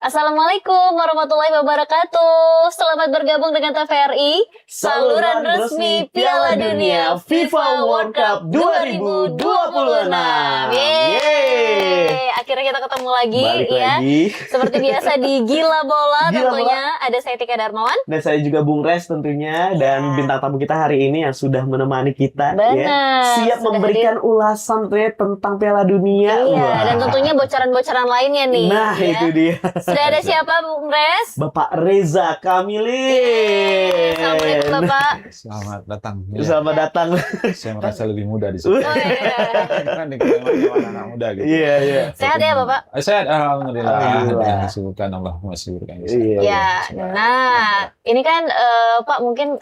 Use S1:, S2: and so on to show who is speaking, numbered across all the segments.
S1: Assalamualaikum warahmatullahi wabarakatuh. Selamat bergabung dengan TVRI, saluran resmi Piala Dunia FIFA World Cup 2026. Yeay. Akhirnya kita ketemu lagi.
S2: Balik lagi.
S1: Seperti biasa di Gila Bola tentunya. Ada saya Tika Darmawan.
S2: Dan saya juga Bung Res tentunya. Dan bintang tamu kita hari ini yang sudah menemani kita.
S1: Benar.
S2: Siap memberikan ulasan tentang Piala Dunia.
S1: Iya, dan tentunya bocoran-bocoran lainnya nih.
S2: Nah, itu dia.
S1: Sudah ada siapa, Bung Res?
S2: Bapak Reza Kamilin.
S1: Assalamualaikum, Bapak.
S3: Selamat datang. Ya.
S2: Selamat datang.
S3: Saya merasa lebih muda di sini.
S1: Oh, iya.
S3: Kan dikatakan anak muda gitu.
S2: Iya, iya.
S1: Sehat ya, Bapak?
S3: Sehat, alhamdulillah.
S2: Alhamdulillah.
S3: Dengan kesibukan Allah masih berikan.
S2: Iya.
S1: Ya, nah ini kan Pak mungkin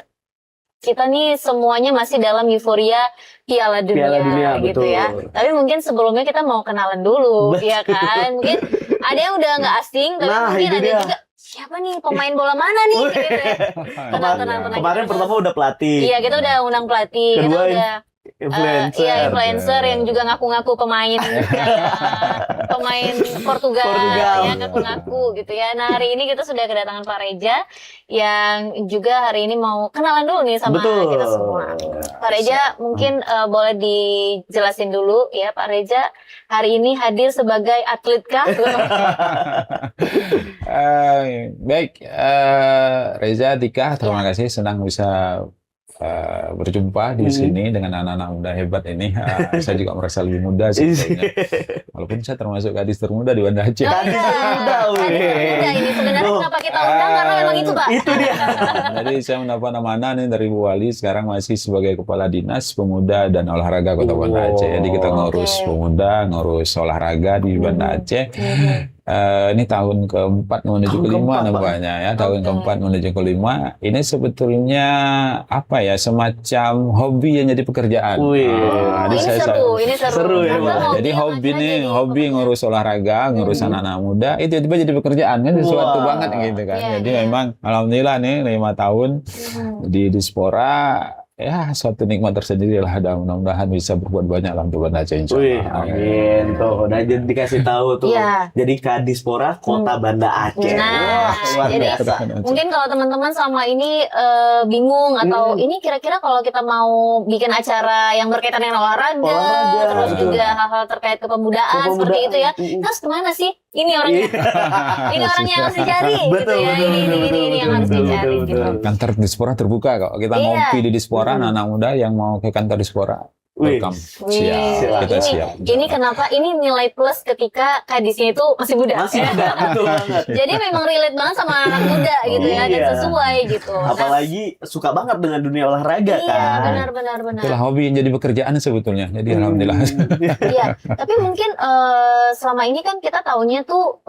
S1: kita nih semuanya masih dalam euforia Piala Dunia gitu
S2: betul.
S1: ya. Tapi mungkin sebelumnya kita mau kenalan dulu, ya kan? Mungkin ada yang udah nggak asing, tapi
S2: Nah,
S1: mungkin
S2: itu
S1: ada
S2: dia.
S1: juga siapa nih pemain bola mana nih? Gitu ya. Tenang.
S2: Kemarin pertama udah pelatih.
S1: Iya, kita udah undang pelatih, kita
S2: Kedua,
S1: udah
S2: influencer.
S1: iya, influencer yang juga ngaku-ngaku pemain pemain Portugal. Ya, ngaku-ngaku gitu ya. Nah, hari ini kita sudah kedatangan Pak Reza yang juga hari ini mau kenalan dulu nih sama
S2: Betul.
S1: kita semua. Pak Reza mungkin boleh dijelasin dulu ya, Pak Reza hari ini hadir sebagai atlet kah?
S3: Baik, Reza, Tika, terima kasih senang bisa berjumpa di sini dengan anak-anak muda hebat ini. Saya juga merasa lebih muda sebetulnya. Walaupun saya termasuk gadis termuda di Banda Aceh.
S2: Gadis termuda,
S1: ini sebenarnya kenapa kita undang karena memang itu, Pak.
S2: Itu dia.
S3: Jadi saya mendapat amanah nih dari Bu Wali, sekarang masih sebagai Kepala Dinas Pemuda dan Olahraga Kota Banda Aceh. Jadi kita ngurus pemuda, ngurus olahraga di Banda Aceh. Ini tahun keempat menuju kelima nampaknya ya, tahun keempat menuju kelima. Ini sebetulnya apa ya, semacam hobi yang jadi pekerjaan.
S1: Ini seru
S2: ya, Pak.
S3: Jadi hobi nih, hobi ngurus olahraga, ngurus anak-anak muda, itu tiba-tiba jadi pekerjaan kan, sesuatu banget gitu kan. Jadi memang alhamdulillah nih 5 tahun di Dispora. Ya, suatu nikmat tersendiri lah. Mudah-mudahan bisa berbuat banyak lah untuk Banda Aceh, insyaallah.
S2: Amin. Tuh, udah jadi dikasih tahu tuh. Jadi Kadispora Kota Banda Aceh.
S1: Nah,
S2: luar
S1: jadi
S2: biasa.
S1: mungkin kalau teman-teman selama ini bingung atau ini kira-kira kalau kita mau bikin acara yang berkaitan dengan olahraga terus juga hal-hal terkait kepemudaan seperti itu ya, terus kemana sih? Ini orangnya, ini orangnya yang harus dicari, gitu ya. Ini yang harus dicari, gitu.
S3: Kantor Dispora terbuka kok. Kita ngopi di Dispora, anak-anak muda yang mau ke kantor Dispora. Welcome. Siap, kita siap.
S1: Ini kenapa? Ini nilai plus ketika kadisnya itu masih muda.
S2: Masih muda, betul banget.
S1: Jadi memang relate banget sama anak muda gitu ya, dan sesuai gitu.
S2: Apalagi suka banget dengan dunia olahraga kan.
S1: Iya, benar.
S3: Itulah hobi yang jadi pekerjaan sebetulnya. Jadi alhamdulillah.
S1: Iya, tapi mungkin selama ini kan kita taunya tuh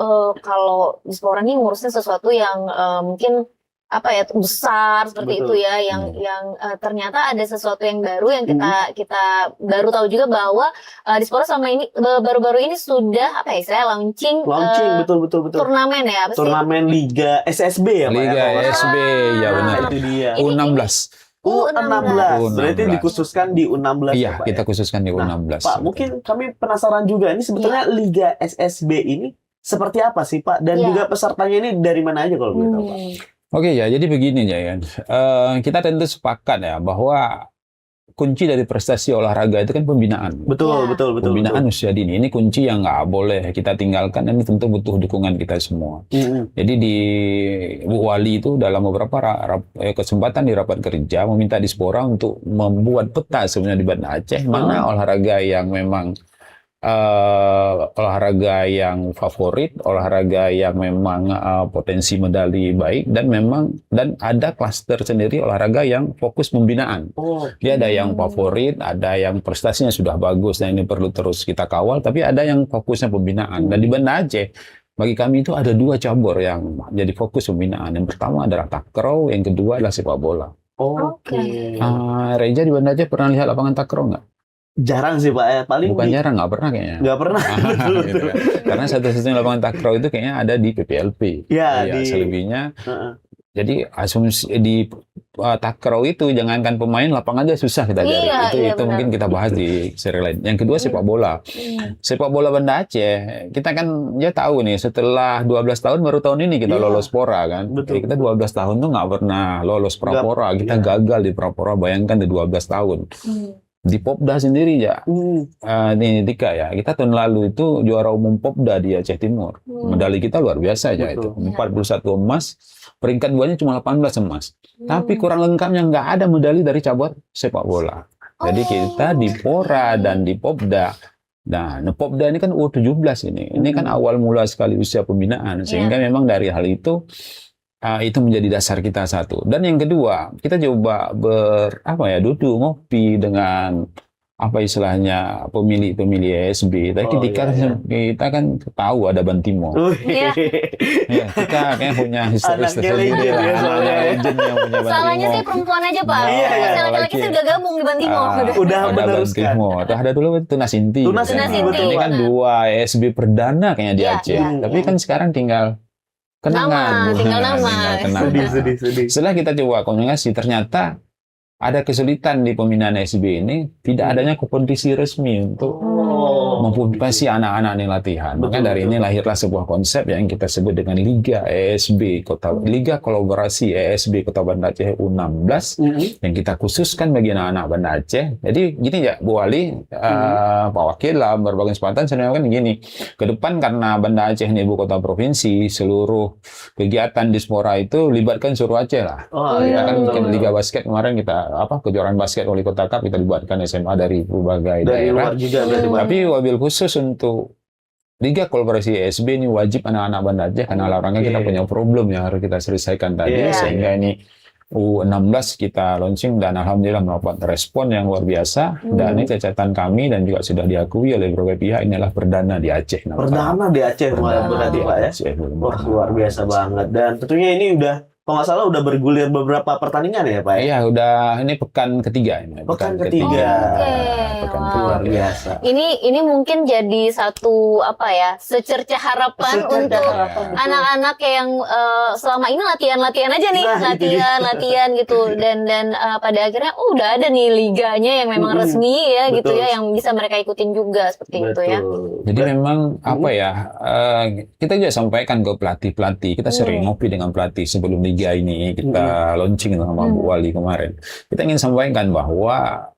S1: kalau Dispora nih ngurusin sesuatu yang mungkin apa ya, besar seperti itu ya, yang ternyata ada sesuatu yang baru yang kita baru tahu juga bahwa Dispora selama ini baru-baru ini sudah apa ya, saya launching
S2: betul.
S1: turnamen ya, apa sih?
S2: Turnamen Liga SSB ya, Pak.
S3: Liga SSB, ya benar.
S2: Itu dia.
S3: U16.
S2: U16. Berarti dikhususkan di U16.
S3: Iya,
S2: ya,
S3: kita khususkan di U16.
S2: Pak, mungkin kami penasaran juga, ini sebetulnya Liga SSB ini seperti apa sih, Pak? Dan juga pesertanya ini dari mana aja kalau boleh tahu, Pak?
S3: Oke ya, jadi begini ya, kita tentu sepakat ya bahwa kunci dari prestasi olahraga itu kan pembinaan.
S2: Betul.
S3: Pembinaan usia dini ini kunci yang nggak boleh kita tinggalkan, dan ini tentu butuh dukungan kita semua. Jadi di Bu Wali itu dalam beberapa kesempatan di rapat kerja meminta Dispora untuk membuat peta sebenarnya di Banda Aceh mana olahraga yang memang olahraga yang favorit, olahraga yang memang potensi medali baik, dan ada klaster sendiri olahraga yang fokus pembinaan. Dia ada yang favorit, ada yang prestasinya sudah bagus dan ini perlu terus kita kawal, tapi ada yang fokusnya pembinaan. Dan di Banda Aceh bagi kami itu ada 2 cabur yang jadi fokus pembinaan. Yang pertama adalah takraw, yang kedua adalah sepak bola. Reza di Banda Aceh pernah lihat lapangan takraw nggak?
S2: Jarang sih, Pak. Paling
S3: bukan jarang, nggak pernah kayaknya.
S2: Nggak pernah.
S3: Gitu kan. Karena satu-satunya lapangan takraw itu kayaknya ada di PPLP.
S2: Ya,
S3: selebihnya. Jadi asumsi di takraw itu jangankan pemain, lapangan aja susah kita cari.
S1: Iya,
S3: itu
S1: iya,
S3: mungkin kita bahas di seri lain. Yang kedua sepak bola. Sepak bola Banda Aceh, kita kan ya tahu nih setelah 12 tahun baru tahun ini kita
S2: Iya.
S3: lolos Pora kan.
S2: Betul.
S3: Jadi kita 12 tahun tuh nggak pernah lolos Prapora. Kita
S2: iya.
S3: gagal di Prapora, bayangkan di 12 tahun. Di Popda sendiri ya. Ini Tika ya. Kita tahun lalu itu juara umum Popda di Aceh Timur. Medali kita luar biasa aja itu.
S2: Betul.
S3: 41 emas, peringkat 2-nya cuma 18 emas. Tapi kurang lengkapnya nggak ada medali dari cabur sepak bola. Jadi kita di Pora dan di Popda. Nah, Popda ini kan U17 ini. Ini kan awal mula sekali usia pembinaan. Sehingga memang dari hal itu menjadi dasar kita satu. Dan yang kedua, kita coba duduk ngopi dengan apa istilahnya pemilih ESB. Tapi kita kan tahu ada Bantimo.
S1: Iya.
S3: Ya, kita kayaknya punya historis
S2: Anaknya
S3: tersendiri
S2: legend
S3: lah.
S2: ya,
S3: Anaknya legend yang punya Bantimo.
S1: Salahnya sih perempuan aja Pak.
S2: Iya, iya.
S1: Yang laki-laki sih udah gabung di Bantimo.
S2: Udah
S3: ada
S2: meneruskan.
S3: Bantimo. Tuh ada dulu Tuna Sinti.
S2: Tuna
S1: Sinti,
S3: Ini kan
S1: betul.
S3: 2 ESB perdana kayaknya di
S1: Iya,
S3: Aceh.
S1: iya.
S3: Tapi kan sekarang tinggal kenangan.
S1: Tinggal nama.
S3: Kenangan.
S2: Sedih.
S3: Setelah kita coba komunikasi, ternyata ada kesulitan di pembinaan SB ini, tidak adanya kompetisi resmi untuk mempublikasi anak-anak ini latihan. Maka dari ini lahirlah sebuah konsep yang kita sebut dengan Liga ESB Liga Kolaborasi ESB Kota Banda Aceh U16 yang kita khususkan bagi anak-anak Banda Aceh. Jadi gini ya, Bu Wali, Pak Wakil lah berbagai kesempatan sebenarnya kan gini. Ke depan karena Banda Aceh ini ibu kota provinsi, seluruh kegiatan diaspora itu libatkan seluruh Aceh lah. Kita kan bikin Liga Basket kemarin kita kejuaraan basket Wali Kota Cup kita libatkan SMA dari berbagai
S2: Dari
S3: daerah.
S2: luar juga berarti, Pak.
S3: Tapi wabil khusus untuk Liga Kolaborasi ESB ini wajib anak-anak Banda Aceh karena orangnya kita punya problem yang harus kita selesaikan tadi sehingga ini U16 kita launching dan alhamdulillah mendapat respon yang luar biasa dan ini catatan kami dan juga sudah diakui oleh berbagai pihak ini adalah perdana di Aceh.
S2: Perdana di Aceh berarti Pak ya. Wah, luar biasa banget. Dan tentunya ini udah kalau nggak salah udah bergulir beberapa pertandingan ya Pak ya?
S3: Iya, udah ini pekan ketiga ini.
S2: Pekan ketiga.
S3: Pekan
S1: Wow.
S2: Luar biasa.
S1: Ini mungkin jadi satu secerca harapan
S2: Secerca
S1: untuk
S2: harapan, betul.
S1: anak-anak yang selama ini latihan-latihan aja nih,
S2: Nah, itu dia.
S1: latihan gitu dan pada akhirnya udah ada nih liganya yang memang resmi ya gitu
S2: Betul.
S1: ya yang bisa mereka ikutin juga seperti itu ya.
S3: Jadi memang kita juga sampaikan ke pelatih-pelatih. Kita sering ngopi dengan pelatih sebelum liga ini kita launching sama Bu Wali kemarin. Kita ingin sampaikan bahwa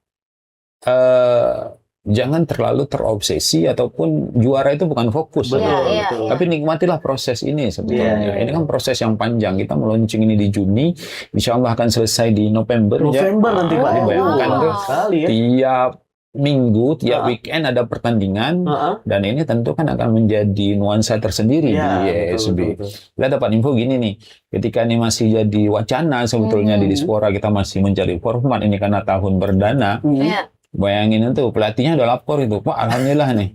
S3: jangan terlalu terobsesi ataupun juara itu bukan fokus.
S2: Betul.
S3: Tapi nikmatilah proses ini sebetulnya.
S2: Iya.
S3: Ini kan proses yang panjang. Kita launching ini di Juni, insya Allah akan selesai di November.
S2: Nanti Pak.
S3: Bayangkan tuh
S2: sekali ya.
S3: tiap minggu, tiap weekend ada pertandingan dan ini tentu kan akan menjadi nuansa tersendiri di ESB.
S2: Betul.
S3: Kita dapat info gini nih, ketika ini masih jadi wacana sebetulnya di Dispora kita masih mencari format ini karena tahun perdana.
S1: Iya.
S3: Bayangin itu pelatihnya udah lapor itu, Pak alhamdulillah nih.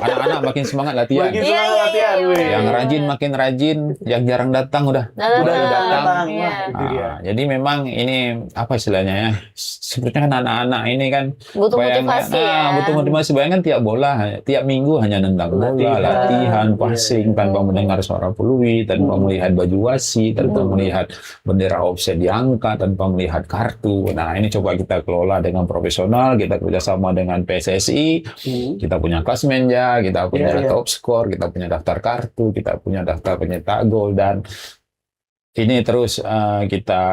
S3: Anak-anak makin semangat latihan.
S2: Makin semangat latihan, weh.
S3: Yang rajin makin rajin, yang jarang datang udah datang.
S1: Iya.
S2: Itu dia.
S3: Jadi memang ini apa istilahnya ya? Sepertinya kan anak-anak ini kan
S1: Butuh motivasi ya.
S3: butuh motivasi. Bayangkan tiap minggu hanya nendang bola, latihan, passing tanpa mendengar suara peluit, tanpa melihat baju wasit, tanpa melihat bendera offset diangkat, tanpa melihat kartu. Nah ini coba kita kelola dengan profesional, kita kerjasama dengan PSSI, kita punya klasmen ya, kita punya top score, kita punya daftar kartu, kita punya daftar pencetak gol dan ini terus kita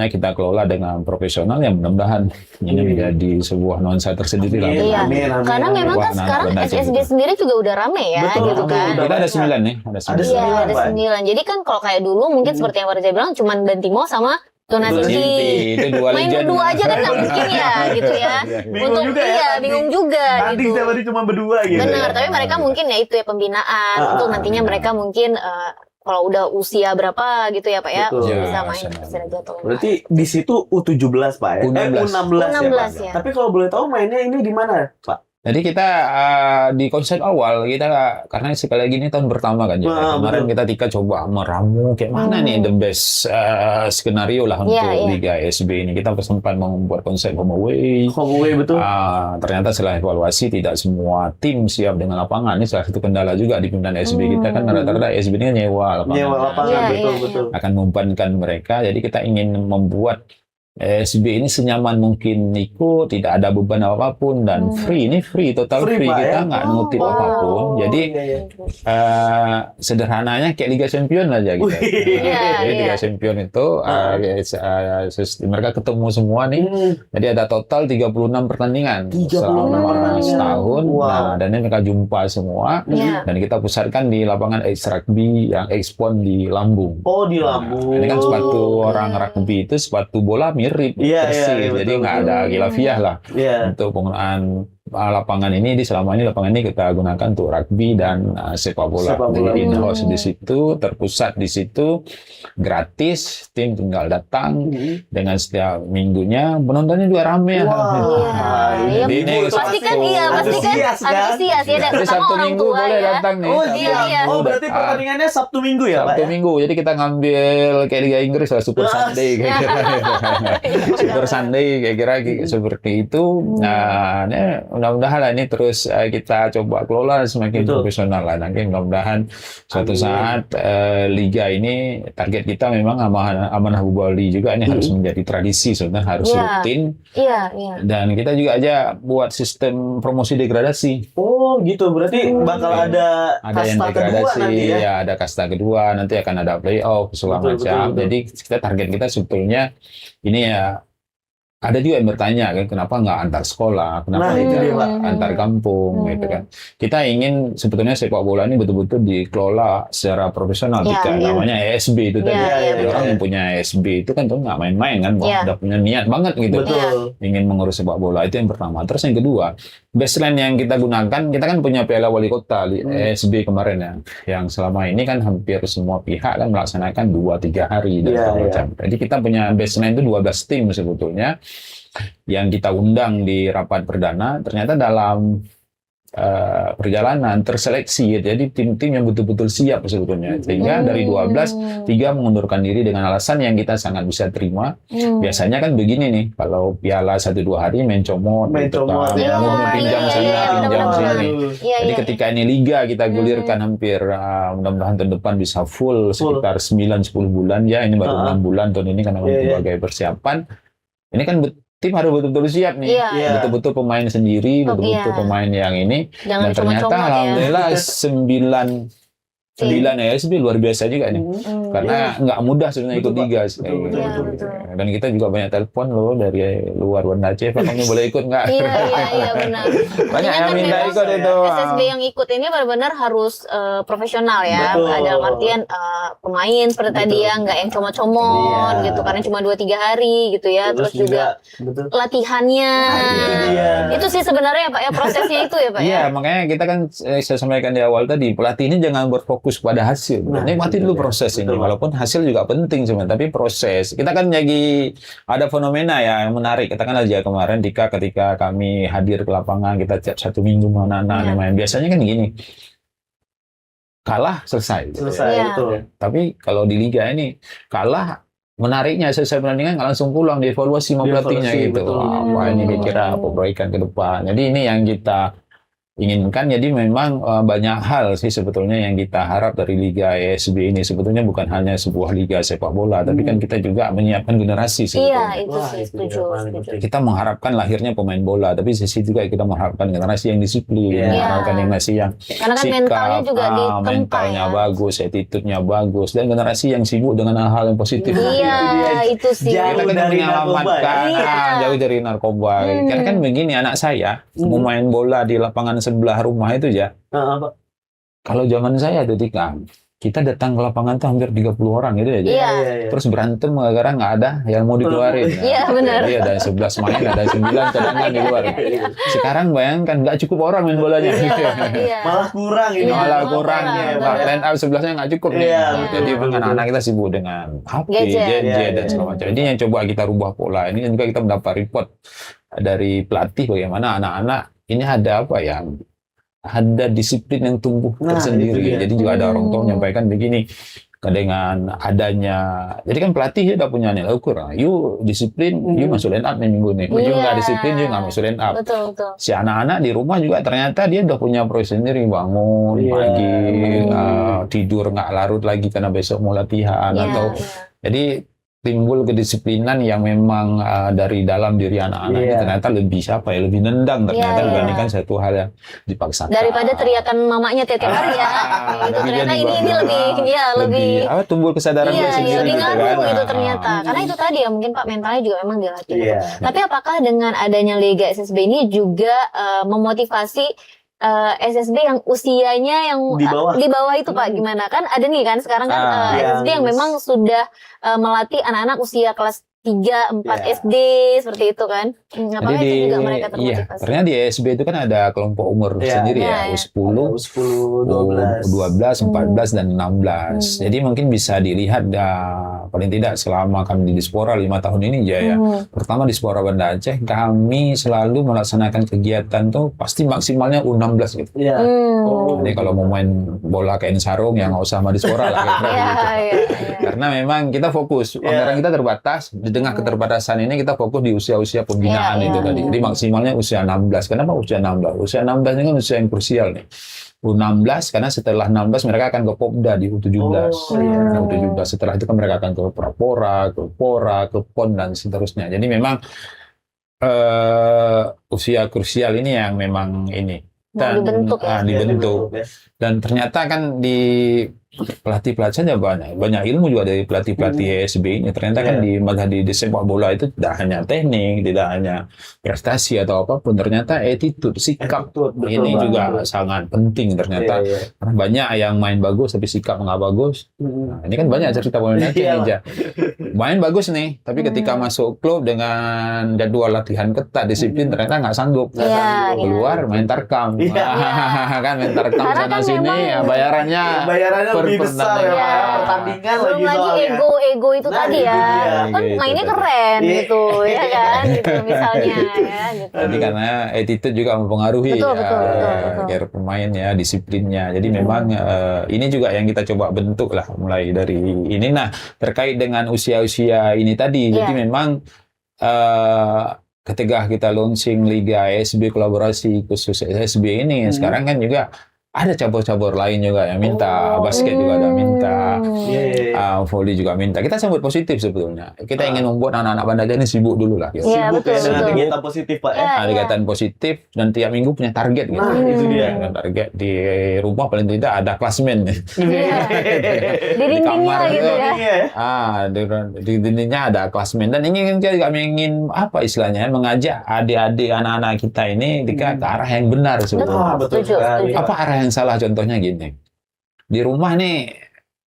S3: kita kelola dengan profesional yang mudah-mudahan ini menjadi sebuah nuansa tersendiri lah.
S1: Iya.
S2: Amin.
S1: Karena memang kan sekarang SSB sendiri juga udah rame ya
S2: Betul,
S1: gitu kan.
S3: Kita ada 9 nih,
S2: Ada
S1: Iya, ada
S2: Pak.
S1: 9. Jadi kan kalau kayak dulu mungkin seperti yang Warja bilang cuman Bantimo sama Tuna Sinti.
S3: Itu dua
S1: Main
S3: legend.
S1: berdua aja kan nggak mungkin ya gitu ya.
S2: Bingung juga ya,
S1: bingung juga
S2: Tadi
S1: gitu.
S2: kita tadi cuma berdua gitu.
S1: Benar, tapi mereka mungkin ya itu ya pembinaan untuk nantinya mereka mungkin kalau udah usia berapa gitu ya Pak ya
S2: Betul.
S1: bisa
S3: Ya,
S1: main
S3: senang.
S1: Sederajat atau
S2: Berarti di situ U17 Pak ya?
S3: U16.
S2: U16 ya, Pak?
S1: ya.
S2: Tapi kalau boleh tahu mainnya ini di mana Pak?
S3: Jadi kita di konsep awal kita karena sekali lagi ini tahun pertama kan ya. Kemarin kita coba meramu kayak mana nih the best skenario lah untuk Liga SB ini. Kita sempat membuat konsep home away.
S2: Betul.
S3: Ternyata setelah evaluasi tidak semua tim siap dengan lapangan. Ini salah satu kendala juga di pimpinan SB kita kan rata-rata SB ini kan nyewa lapangan.
S2: Betul.
S3: Akan membebankan mereka. Jadi kita ingin membuat SB ini senyaman mungkin ikut, tidak ada beban apapun dan free, total free kita nggak ngutip apapun. Jadi sederhananya kayak Liga Champion aja gitu. Jadi Liga Champion itu mereka ketemu semua nih. Jadi ada total 36 pertandingan selama setahun. Nah, dan ini mereka jumpa semua dan kita pusatkan di lapangan X Rugby yang Expon di Lambung.
S2: Di Lambung.
S3: Ini kan sepatu orang rugby itu sepatu bola mirip persis, jadi nggak ada khilafiyah lah untuk penggunaan lapangan ini. Selama ini lapangan ini kita gunakan untuk rugby dan sepak bola. Jadi in-house di situ, terpusat di situ, gratis, tim tinggal datang dengan setiap minggunya. Penontonnya juga ramai.
S1: Jadi ini pastikan antusias ya. Dan
S3: Sabtu Minggu boleh datang nih.
S2: Berarti pertandingannya Sabtu Minggu ya, Pak?
S3: Sabtu Minggu. Jadi kita ngambil kayak Liga Inggris lah, Super Sunday kayak kira. Super Sunday kayak kira seperti itu. Nah, mudah-mudahan lah ini terus kita coba kelola semakin profesional lah. Nanti mudah-mudahan suatu saat liga ini target kita memang amanah Bu Bali juga ini harus menjadi tradisi, sebenarnya harus rutin. Dan kita juga aja buat sistem promosi degradasi.
S2: Gitu. Berarti bakal ada
S3: yang degradasi, ada kasta kedua, nanti akan ada playoff segala macam. Jadi target kita sebetulnya ini ya. Ada juga yang bertanya kan, kenapa nggak antar sekolah, kenapa antar kampung gitu kan. Kita ingin sebetulnya sepak bola ini betul-betul dikelola secara profesional. Namanya ESB itu tadi. Orang yang punya ESB itu kan tuh nggak main-main kan, udah punya niat banget gitu. Ingin mengurus sepak bola, itu yang pertama. Terus yang kedua, baseline yang kita gunakan, kita kan punya Piala Wali Kota di ESB kemarin ya, yang selama ini kan hampir semua pihak kan melaksanakan 2-3 hari dan macam. Jadi kita punya baseline itu 12 tim sebetulnya yang kita undang di rapat perdana. Ternyata dalam perjalanan terseleksi, jadi tim-tim yang betul-betul siap sebetulnya. Sehingga dari 12, 3 mengundurkan diri dengan alasan yang kita sangat bisa terima. Biasanya kan begini nih, kalau piala 1-2 hari main comot, pinjam sana, pinjam sini. Jadi ketika ini liga kita gulirkan hampir, mudah-mudahan tahun depan bisa full sekitar 9-10 bulan ya. Ini baru 6 bulan tahun ini karena berbagai persiapan. Ini kan tim harus betul-betul siap nih, betul-betul pemain sendiri, betul-betul pemain yang ini. Dan ternyata alhamdulillah 9 ESB luar biasa juga nih, karena nggak mudah sebenarnya ikut liga. Dan kita juga banyak telepon loh dari luar Banda Aceh, Pak kamu boleh ikut nggak?
S1: Iya benar.
S3: Banyak yang minta ikut itu.
S1: SSB yang ikut ini benar-benar harus profesional ya. Dalam artian pemain seperti tadi ya, nggak yang comot-comot gitu, karena cuma 2-3 hari gitu ya. Terus juga latihannya. Itu sih sebenarnya Pak ya, prosesnya itu ya Pak ya. Iya,
S3: makanya kita kan saya sampaikan di awal tadi, pelatih ini jangan berfokus pada hasil. Nikmati dulu proses ini. Walaupun hasil juga penting sebenarnya, tapi proses. Kita kan lagi ada fenomena ya yang menarik. Kita kan aja kemarin ketika kami hadir ke lapangan, kita tiap 1 minggu mana-mana main. Biasanya kan gini. Kalah selesai. Tapi kalau di liga ini kalah, menariknya selesai pertandingan nggak langsung pulang, dievaluasi sama pelatihnya gitu. Apa ini kira-kira perbaikan ke depan. Jadi ini yang kita inginkan. Jadi memang banyak hal sih sebetulnya yang kita harap dari Liga ESB ini. Sebetulnya bukan hanya sebuah liga sepak bola, tapi kan kita juga menyiapkan generasi sebetulnya.
S1: Iya, itu sih setuju.
S3: Kita mengharapkan lahirnya pemain bola, tapi sisi juga kita mengharapkan generasi yang disiplin, mengharapkan generasi yang
S1: karena kan mentalnya juga
S3: mentalnya bagus, attitude-nya bagus, dan generasi yang sibuk dengan hal-hal yang positif.
S1: Iya, itu sih.
S3: Kita kan menyelamatkan jauh dari narkoba. Karena kan begini, anak saya mau main bola di lapangan sebelah rumah itu ya. Kalau zaman saya ketika kita datang ke lapangan tuh hampir 30 orang gitu ya. Terus berantem gara-gara nggak ada yang mau dikeluarin.
S1: Iya benar.
S3: Jadi ada 11 main, ada 9 cadangan di luar. Sekarang bayangkan nggak cukup orang main bolanya.
S2: Malah kurang ini.
S3: Malah kurang ya. Line up 11-nya nggak cukup nih. Jadi anak-anak kita sibuk dengan HP, gadget dan segala macam. Jadi yang coba kita rubah pola ini, dan juga kita mendapat report dari pelatih bagaimana anak-anak ini ada apa ya? Ada disiplin yang tumbuh
S2: Nah,
S3: tersendiri.
S2: itu dia.
S3: Jadi juga ada orang tua menyampaikan begini, dengan adanya, jadi kan pelatih dia udah punya nilai ukur. You disiplin, you masuk line up nih minggu nih. You
S1: Iya.
S3: nggak disiplin, you nggak masuk line up.
S1: Betul, betul.
S3: Si anak-anak di rumah juga ternyata dia udah punya proses sendiri, bangun
S2: Iya.
S3: pagi, tidur nggak larut lagi karena besok mau latihan
S1: Iya,
S3: atau
S1: iya.
S3: jadi timbul kedisiplinan yang memang dari dalam diri anak-anak ini
S2: Iya.
S3: ternyata lebih lebih nendang ternyata
S1: Iya, iya.
S3: dibandingkan satu hal yang dipaksakan.
S1: Daripada teriakan mamanya tiap hari ya. Gitu.
S3: Tapi
S1: Ternyata
S3: dia
S1: ini
S3: juga
S1: lebih
S3: tumbuh kesadaran
S1: iya,
S3: sendiri
S1: lebih
S3: gitu
S1: ngaruh
S3: kan.
S1: itu ternyata. Karena itu tadi ya mungkin Pak mentalnya juga memang dilatih.
S2: Iya.
S1: Tapi apakah dengan adanya Liga SSB ini juga memotivasi SSB yang usianya yang
S2: Di bawah.
S1: itu Pak, gimana? Kan ada nih kan sekarang kan SSB yang
S2: Yes.
S1: memang sudah melatih anak-anak usia kelas 3, 4
S2: Iya.
S1: SD seperti itu kan. Apakah
S3: Jadi
S1: itu juga mereka
S3: iya,
S1: termotivasi?
S3: ternyata di SB itu kan ada kelompok umur
S2: Iya.
S3: sendiri
S1: Iya,
S3: ya,
S1: iya.
S3: U10,
S2: 10, 12.
S3: 12, 14, dan 16. Jadi mungkin bisa dilihat paling tidak selama kami di Dispora 5 tahun ini ya. Pertama di Dispora Banda Aceh, kami selalu melaksanakan kegiatan tuh pasti maksimalnya U16 gitu.
S2: Iya. Oh.
S3: Jadi kalau mau main bola kain sarung ya nggak usah sama Dispora lah. kira-kira
S1: Iya,
S3: gitu.
S1: iya, iya.
S3: Karena memang kita fokus, anggaran kita terbatas. Di tengah keterbatasan ini kita fokus di usia-usia pembinaan
S1: Iya,
S3: itu
S1: iya.
S3: tadi. Jadi maksimalnya usia 16. Kenapa usia 16? Usia 16 ini kan usia yang krusial nih. U16 karena setelah 16 mereka akan ke Popda di U17.
S2: Oh, iya.
S3: Nah, U17 setelah itu kan mereka akan ke Prapora, ke Pora, ke PON dan seterusnya. Jadi memang usia krusial ini yang memang ini
S1: Mau dibentuk ya.
S3: dibentuk. Dan ternyata kan di pelatih-pelatih saja banyak ilmu juga dari pelatih-pelatih SB ini. Ternyata kan di sepak bola itu tidak hanya teknik, tidak hanya prestasi atau apapun. Ternyata attitude, sikap
S2: Betul,
S3: ini
S2: Bang.
S3: juga sangat penting ternyata.
S2: Iya, iya.
S3: Karena banyak yang main bagus tapi sikap nggak bagus. Nah, ini kan banyak cerita pemain Aceh
S2: Iya.
S3: nih, Ja. Main bagus nih, tapi ketika masuk klub dengan jadwal latihan ketat, disiplin ternyata nggak sanggup.
S1: Iya, iya.
S3: Keluar main tarkam.
S2: Iya.
S3: Kan main tarkam
S1: Karena
S3: sana
S1: kan
S3: sini
S1: memang
S3: ya bayarannya
S2: Bayarannya lebih besar ya,
S1: Iya.
S2: Pak. Pertandingan
S1: Belum lagi
S2: soalnya.
S1: ego itu
S2: Nah,
S1: tadi
S2: itu
S1: ya.
S2: dia.
S1: Kan
S3: Gitu
S1: mainnya
S3: tadi.
S1: keren
S2: Iya.
S1: gitu ya kan gitu misalnya ya gitu.
S3: Jadi karena attitude juga mempengaruhi
S1: Betul,
S3: ya,
S1: betul.
S3: agar pemain ya disiplinnya. Jadi memang ini juga yang kita coba bentuk lah mulai dari ini. Nah terkait dengan usia-usia ini tadi,
S1: Iya.
S3: jadi memang ketika kita launching Liga SB kolaborasi khusus SB ini, sekarang kan juga ada cabur-cabur lain juga yang minta, basket juga ada minta.
S2: Iya, iya, iya.
S3: Volley juga minta. Kita sambut positif sebetulnya. Kita ingin membuat anak-anak Banda Aceh ini sibuk dulu lah. Gitu.
S1: Iya,
S2: Sibuk
S1: betul,
S2: ya dengan
S1: betul.
S2: kegiatan positif, Pak ya.
S1: Iya.
S3: Ada kegiatan positif dan tiap minggu punya target gitu.
S2: Nah, itu dia.
S3: Ada target di rumah paling tidak ada klasmen nih.
S1: Iya. Di dindingnya
S3: kamar
S1: gitu
S3: juga.
S1: ya.
S2: Iya.
S3: Di dindingnya ada klasmen dan kita juga ingin apa istilahnya mengajak adik-adik anak-anak kita ini ke arah yang benar sebetulnya.
S2: Betul
S1: Setuju,
S2: sekali.
S1: setuju.
S3: Apa arah yang salah? Contohnya gini, di rumah nih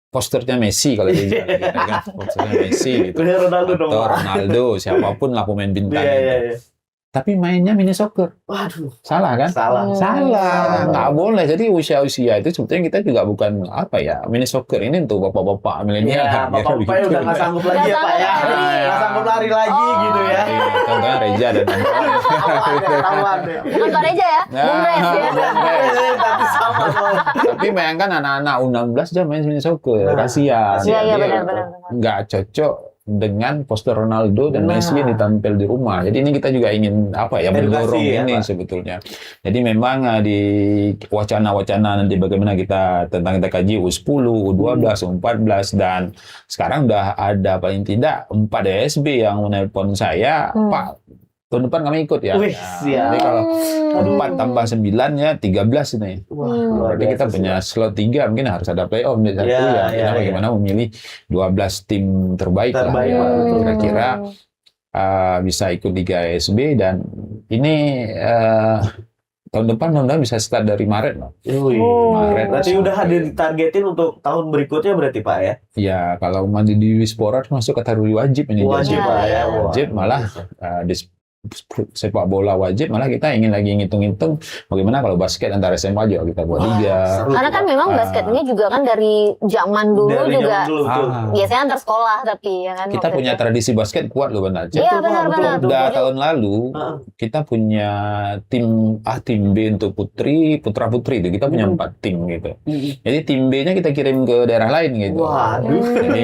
S3: posternya Messi kalau dia gitu, kan posternya Messi gitu,
S2: Bener Ronaldo dong,
S3: atau
S2: Pak.
S3: Ronaldo siapapun lah pemain bintang
S2: Iya,
S3: itu.
S2: iya, iya.
S3: Tapi mainnya mini soccer,
S2: Waduh,
S3: salah kan?
S2: salah.
S3: Salah, nggak boleh. Jadi usia-usia itu sebetulnya kita juga bukan apa ya, mini soccer ini untuk bapak-bapak milenial.
S2: Iya, bapak-bapaknya udah nggak sanggup lagi ya, Pak ya.
S1: Nggak sanggup lari.
S2: Nggak sanggup lari lagi gitu ya.
S3: Iya, contohnya Reja dan kawan-kawan.
S2: Tahuan deh.
S1: Bukan Pak Reja ya, Bung Res ya.
S2: Tapi sama soalnya.
S3: Tapi bayangkan anak-anak U16 aja main mini soccer, kasihan.
S1: Iya, iya,
S3: Dia
S1: benar.
S3: nggak cocok dengan poster Ronaldo dan
S2: Nah.
S3: Messi yang ditampil di rumah. Jadi ini kita juga ingin apa ya mendorong
S2: Edukasi ya,
S3: ini
S2: Pak.
S3: sebetulnya. Jadi memang di wacana-wacana nanti bagaimana kita tentang kita kaji U10, U12, U14 dan sekarang udah ada paling tidak 4 SB yang menelpon saya, Pak, tahun depan kami ikut ya.
S2: Wih, siap.
S3: Jadi kalau 4 tambah 9 ya 13 nih.
S2: Wah, luar
S3: Berarti kita
S2: biasa
S3: punya slot 3, mungkin harus ada playoff di satu
S2: Iya,
S3: ya.
S2: iya,
S3: Kita
S2: iya.
S3: bagaimana memilih 12 tim terbaik lah
S2: Terbaik,
S3: ya.
S2: Pak, betul.
S3: Kira-kira bisa ikut Liga SB dan ini tahun depan mudah-mudahan bisa start dari Maret loh.
S2: Wih,
S3: Maret.
S2: berarti udah ada ditargetin untuk tahun berikutnya berarti Pak ya?
S3: Ya kalau mandi di Wispora masuk kategori wajib ini.
S2: Wajib
S3: jadi.
S2: Pak ya.
S1: Iya.
S2: Wah.
S3: Wajib malah sepak bola wajib, malah kita ingin lagi ngitung-ngitung bagaimana kalau basket antar SMA juga kita buat liga.
S1: Karena kan memang basket ini juga kan dari zaman dulu
S2: Dari
S1: juga
S2: zaman dulu, betul.
S1: biasanya antar sekolah tapi ya kan.
S3: Kita
S1: waktu
S3: punya
S1: itu.
S3: tradisi basket kuat loh Bang Aceh.
S1: Iya benar-benar.
S3: Udah tahun lalu
S2: Heeh.
S3: kita punya tim B untuk putri, putra putri itu kita punya 4 tim gitu. Jadi tim B-nya kita kirim ke daerah lain gitu.
S2: Waduh.
S3: Jadi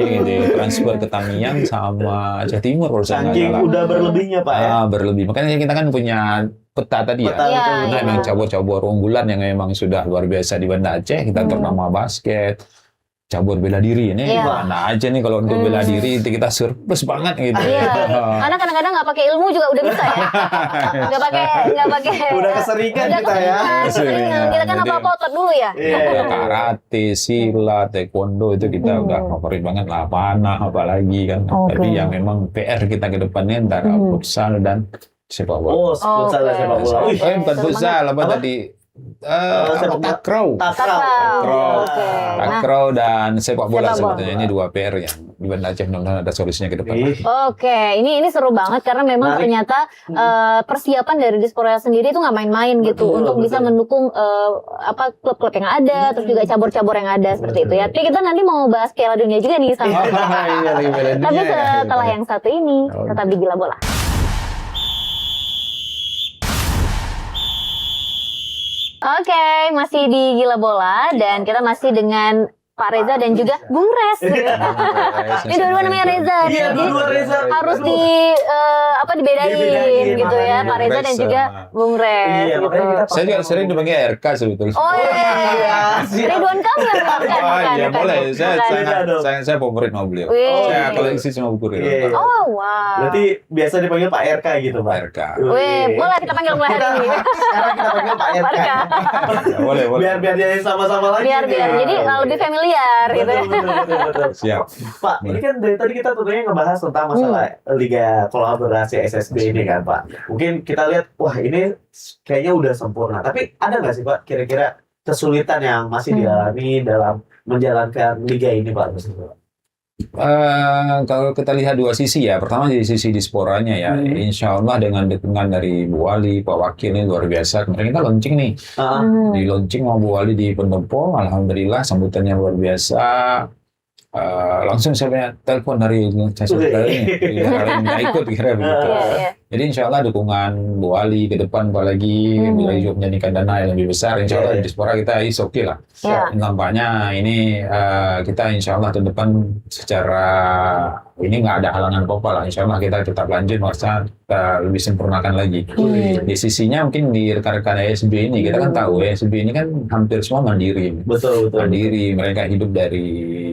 S3: transfer ke Tamiang sama Aceh Timur kalau saya nggak
S2: Saking
S3: salah.
S2: udah berlebihnya Pak ya.
S3: Berlebih. Makanya kita kan punya peta tadi ya.
S2: Peta,
S1: Iya,
S2: betul,
S3: Nah,
S2: betul.
S3: memang cabur-cabur unggulan yang memang sudah luar biasa di Banda Aceh. Kita ternama basket, cabur bela diri. Ini
S1: Iya.
S3: mana aja nih kalau untuk bela diri itu kita surplus banget gitu.
S1: Iya. Karena kadang-kadang nggak pakai ilmu juga udah bisa ya. Nggak pakai.
S2: Udah keseringan
S1: Udah
S2: kita ya.
S1: keseringan. Kita kan
S3: Jadi-
S1: apa-apa otot dulu ya.
S2: Iya.
S3: Ya, karate, silat, taekwondo itu kita udah favorit banget lah, panah apalagi kan.
S1: Oke.
S3: Tapi yang memang PR kita ke depannya antara futsal dan sepak bola.
S2: Oh, futsal dan
S1: Oke.
S2: sepak bola. Wih,
S3: Bukan futsal, apa
S2: Apa?
S3: tadi?
S2: sepak bola.
S3: Takraw.
S1: Takraw. Oke. Nah,
S3: Takraw dan sepak bola
S1: Sepak bola.
S3: sebetulnya ini 2 PR yang di Banda Aceh mudah-mudahan ada solusinya ke depan.
S2: Ih,
S1: oke, ini seru banget karena memang
S2: Menarik.
S1: ternyata persiapan dari Diaspora sendiri itu nggak main-main gitu
S2: Betul,
S1: untuk bisa
S2: betul.
S1: mendukung apa klub-klub yang ada, terus juga cabur-cabur yang ada seperti itu ya. Tapi kita nanti mau bahas Piala Dunia juga nih sama.
S3: Iya, lagi bela
S1: Tapi
S3: dunia ya.
S1: setelah yang satu ini
S3: Oh.
S1: tetap di Gila Bola. Oke, masih di Gila Bola dan kita masih dengan Pak Reza dan juga Bung Res. Ini dua-dua namanya Reza.
S2: Iya,
S1: Jadi
S2: dua-dua Reza.
S1: harus
S2: Aduh.
S1: dibedain
S2: Dibedain,
S1: gitu ya,
S2: makanya.
S1: Pak Reza dan
S3: Res
S1: juga
S3: sama-
S1: Bung Res
S2: Iya,
S1: gitu.
S2: makanya kita
S3: Saya juga sering dipanggil RK sebetulnya.
S1: Oh iya,
S2: siap.
S1: Ridwan Kamil bukan,
S3: Iya
S1: bukan.
S3: boleh. Saya
S1: Bukan.
S3: sangat
S2: Beda dong.
S3: saya favorit sama beliau.
S1: Wih.
S3: Saya koleksi semua buku
S2: Iya.
S3: Ridwan.
S1: Oh wow.
S2: Berarti biasa dipanggil Pak RK gitu, Pak.
S3: RK.
S1: Wih, boleh kita panggil mulai hari ini.
S2: Sekarang kita panggil Pak
S1: Pak
S2: RK.
S1: RK.
S3: Ya, boleh.
S2: Biar jadi sama-sama lagi.
S1: Biar
S2: nih.
S1: jadi lebih familiar gitu.
S2: Betul.
S3: Siap.
S2: Pak, ini kan dari tadi kita tentunya ngebahas tentang masalah Liga Kolaborasi SSB ini kan, Pak. Mungkin kita lihat, wah ini kayaknya udah sempurna. Tapi ada nggak sih, Pak, kira-kira kesulitan yang masih dialami dalam menjalankan Liga ini, Pak?
S3: Kalau kita lihat dua sisi ya, pertama di sisi disporanya ya, insya Allah dengan dukungan dari Bu Wali, Pak Wakil ini luar biasa. Kemarin kita launching nih, di launching sama Bu Wali di Pendopo, alhamdulillah sambutannya luar biasa. Langsung saya telepon dari saya ini, nggak ikut kira begitu.
S1: Iya, iya.
S3: Jadi insya Allah dukungan Bu Ali ke depan apalagi bila juga menyanyikan dana yang lebih besar, insya Allah di diaspora kita is oke lah.
S1: Iya.
S3: Nampaknya ini kita insya Allah ke depan secara ini nggak ada halangan apa-apa lah. Insya Allah kita tetap lanjut masa lebih sempurnakan lagi. Di sisinya mungkin di rekan-rekan ASB ini kita kan tahu ASB ini kan hampir semua mandiri.
S2: Betul.
S3: Mandiri, mereka hidup dari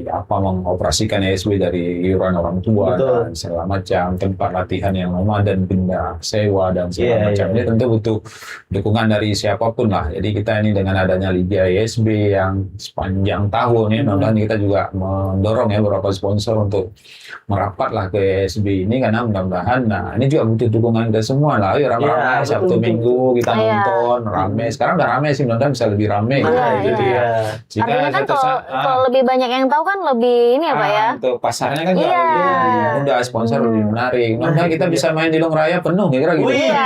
S3: mengoperasikan ASB dari iuran orang tua
S2: Betul.
S3: dan segala macam, tempat latihan yang nomaden, pindah sewa dan segala macam. Ini tentu butuh dukungan dari siapapun lah. Jadi kita ini dengan adanya Liga ASB yang sepanjang tahun ya, mudah-mudahan kita juga mendorong ya beberapa sponsor untuk merapatlah ke ASB ini karena mudah-mudahan, nah ini juga butuh dukungan kita semua lah. Ayo rame-rame
S2: Iya,
S3: Sabtu
S2: betul.
S3: Minggu kita
S1: Iya.
S3: nonton rame. Sekarang udah rame sih, mudah-mudahan bisa lebih rame.
S1: Iya,
S2: Nah, itu
S1: iya.
S2: dia.
S3: Jika
S1: Artinya kan
S3: satu saat-
S1: kalau lebih banyak yang tahu kan lebih ini ya Pak ya.
S3: untuk pasarnya kan juga
S1: Iya.
S3: lebih mudah, sponsor lebih menarik. Mudah-mudahan kita bisa main di Long Raya penuh kira-kira gitu.
S2: Wih.
S1: Iya.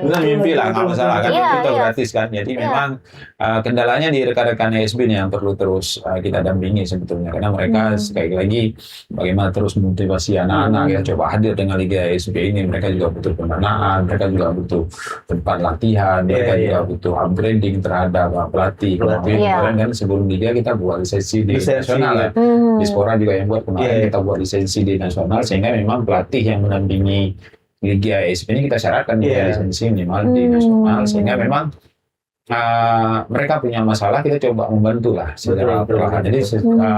S3: Itu mimpi lah, nggak masalah kan,
S1: Iya,
S3: kita
S1: iya.
S3: gratis kan. Jadi
S1: Iya.
S3: memang kendalanya di rekan-rekan ASB nih yang perlu terus kita dampingi sebetulnya. Karena mereka sekali lagi bagaimana terus memotivasi anak-anak ya, coba hadir dengan Liga ASB ini. Mereka juga butuh pendanaan, mereka juga butuh tempat latihan, mereka
S2: Iya,
S3: juga butuh upgrading terhadap pelatih.
S2: Pelatih.
S1: Iya.
S3: Kemarin kan sebelum Liga kita buat lisensi di
S2: Lisensi.
S3: nasional ya. Diaspora juga yang buat kemarin
S2: Iya.
S3: kita buat lisensi di nasional sehingga memang pelatih yang mendampingi Liga ASB ini kita syaratkan punya
S2: Iya.
S3: lisensi minimal di nasional sehingga memang mereka punya masalah kita coba membantu lah secara
S2: Betul,
S3: perlahan. Jadi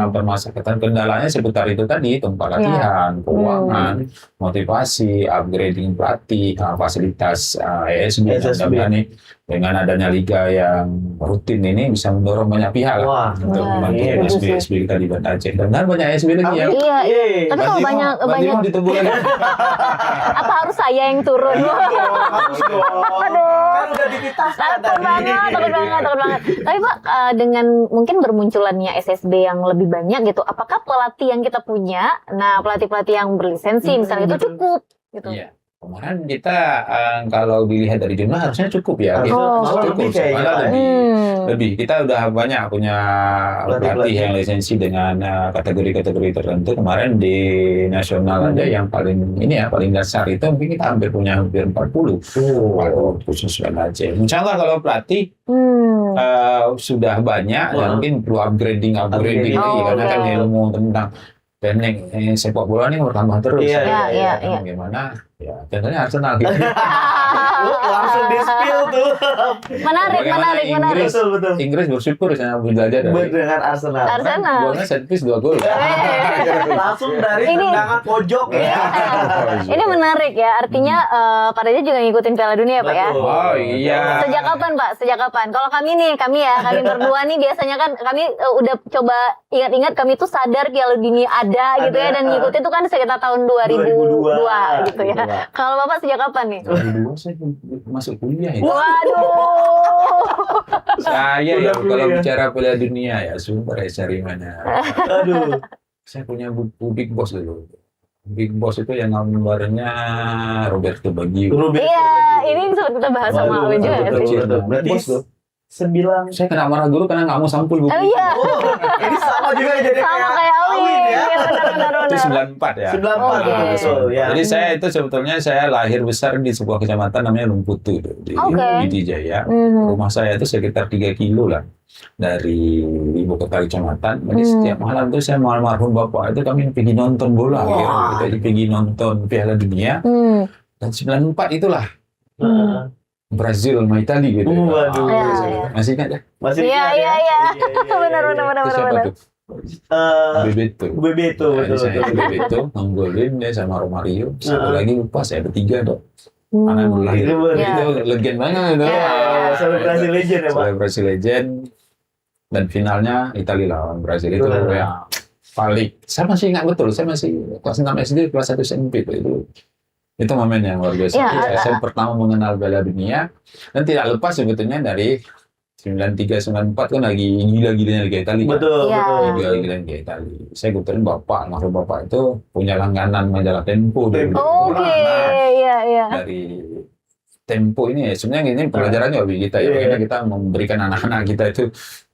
S3: permasalahan kendalanya seputar itu tadi, tempat latihan, keuangan, motivasi, upgrading pelatih, fasilitas ASB. Mudah-mudahan nih dengan adanya liga yang rutin ini bisa mendorong banyak pihak lah
S2: Wah,
S3: untuk
S1: wah,
S3: membantu
S2: iya,
S3: ASB ASB kita di Banda Aceh. Dan banyak ASB lagi ya.
S1: Iya, iya. Tapi kalau
S3: Berarti
S1: banyak
S3: berarti mau ditunggu lagi.
S1: apa harus saya yang turun?
S2: Harus dong. Kan udah dititahkan
S1: Takut banget, takut banget. Tapi Pak, dengan mungkin bermunculannya SSB yang lebih banyak gitu, apakah pelatih yang kita punya, nah pelatih-pelatih yang berlisensi misalnya itu cukup gitu?
S3: Iya. Kemarin kita kalau dilihat dari jumlah harusnya cukup ya.
S2: Harusnya
S1: malah
S2: lebih
S3: Cukup,
S2: kayaknya,
S3: malah
S2: Pak.
S3: lebih. Kita udah banyak punya pelatih yang lisensi dengan kategori-kategori tertentu. Kemarin di nasional aja yang paling ini ya, paling dasar itu mungkin kita hampir 40. Kalau khusus Aceh. Insya Allah kalau pelatih sudah banyak, ya mungkin perlu upgrading lagi, karena kan ilmu tentang teknik sepak bola ini bertambah terus.
S1: Iya.
S3: Gimana? Ya, contohnya Arsenal gitu.
S2: Langsung di spill tuh.
S1: Menarik.
S2: Betul.
S3: Inggris bersyukur saya belajar
S2: Dengan Arsenal.
S3: golnya set piece 2 gol.
S2: Langsung dari
S1: Ini-
S2: tendangan pojok ya.
S1: Ini menarik ya, artinya Pak Reza juga ngikutin Piala Dunia ya Pak ya?
S2: Betul.
S3: Oh iya.
S1: Sejak kapan Pak? Sejak kapan? Kalau kami berdua nih biasanya kan kami udah coba ingat-ingat kami tuh sadar Piala Dunia ada gitu ya, dan ngikutin tuh kan sekitar tahun 2002 gitu ya. Kalau Bapak sejak kapan nih?
S3: 2002 saya masuk kuliah itu.
S1: Waduh.
S3: Saya
S2: Udah
S3: ya kalau
S2: kuliah.
S3: bicara Piala Dunia ya sumber ya cari mana.
S2: Aduh.
S3: Saya punya buku Big Boss dulu. Big Boss itu yang gambarnya Roberto Baggio.
S1: Iya, ini sempat kita bahas sama Awen juga ya sih.
S2: Betul. Berarti
S3: Bos tuh.
S2: 9.
S3: Saya kena marah guru karena nggak mau sampul buku.
S1: Oh iya,
S2: Oh, ini sama juga jadi
S1: sama kayak Awin
S2: Awin ya.
S1: ya, benar.
S3: Itu 94 ya.
S2: 94
S1: Oke.
S2: betul ya.
S3: Jadi saya itu sebetulnya saya lahir besar di sebuah kecamatan namanya Lumputu di
S1: Oke.
S3: Pidijaya.
S1: Mhm.
S3: Rumah saya itu sekitar 3 kilo lah dari ibu kota kecamatan. Jadi
S1: Hmm.
S3: setiap malam itu saya sama almarhum bapak itu kami pergi nonton bola.
S2: Wah.
S3: Ya. Kita pergi nonton Piala Dunia.
S1: Hmm.
S3: Dan 94 itulah
S2: Heeh.
S3: Brazil sama Italia gitu.
S2: Waduh.
S1: Iya.
S3: Masih ingat ya?
S2: Masih
S1: Iya,
S2: ingat ya?
S1: iya.
S2: Benar.
S3: Itu siapa tuh?
S2: Eh,
S3: Bebeto.
S2: Bebeto
S3: Nah,
S2: betul.
S3: saya itu Bebeto ngonggolin dia sama Romario. Satu
S2: Heeh.
S3: lagi lupa saya bertiga dok. Anak baru lahir.
S2: Itu
S1: Iya.
S3: Itu legend banget itu.
S1: Iya.
S2: Selebrasi legend ya, Pak.
S3: Selebrasi legend. Dan finalnya Italia lawan Brazil itu
S2: Betul.
S3: yang paling. Saya masih ingat betul. Saya masih kelas 6 SD, kelas 1 SMP itu momen yang luar biasa.
S1: Iya,
S3: Saya pertama mengenal Piala Dunia dan tidak lepas sebetulnya dari 93-94 kan lagi gila-gilanya Liga Italia. Kan?
S2: Betul,
S1: Iya.
S2: betul.
S3: Gila-gilanya Liga Italia. Saya kebetulan almarhum bapak itu punya langganan majalah Tempo dulu.
S1: Oke,
S3: Nah,
S1: iya.
S3: dari Tempo ini sebenarnya ini pelajarannya bagi kita ya.
S2: Iya.
S3: Bagaimana kita memberikan anak-anak kita itu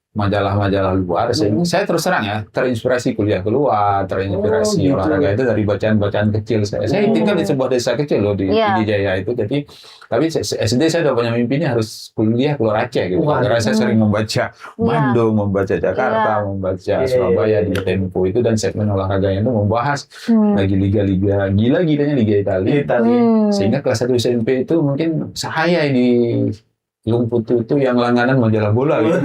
S3: majalah-majalah luar. Saya terus terang ya terinspirasi kuliah keluar, terinspirasi
S2: Oh, gitu.
S3: olahraga itu dari bacaan-bacaan kecil saya. Saya tinggal di sebuah desa kecil loh di
S1: Iya.
S3: Pidijaya itu. Jadi tapi SD saya udah punya mimpinya harus kuliah keluar Aceh gitu.
S2: Wah.
S3: Karena saya sering membaca Bandung, membaca Jakarta,
S1: Iya.
S3: membaca
S2: Iya,
S3: Surabaya
S2: iya,
S3: di
S2: iya.
S3: Tempo itu dan segmen olahraganya itu membahas
S1: Hmm.
S3: lagi liga-liga gila-gilanya Liga Italia.
S2: Italia.
S3: Sehingga kelas 1 SMP itu mungkin saya di Lumputu itu yang langganan majalah bola gitu.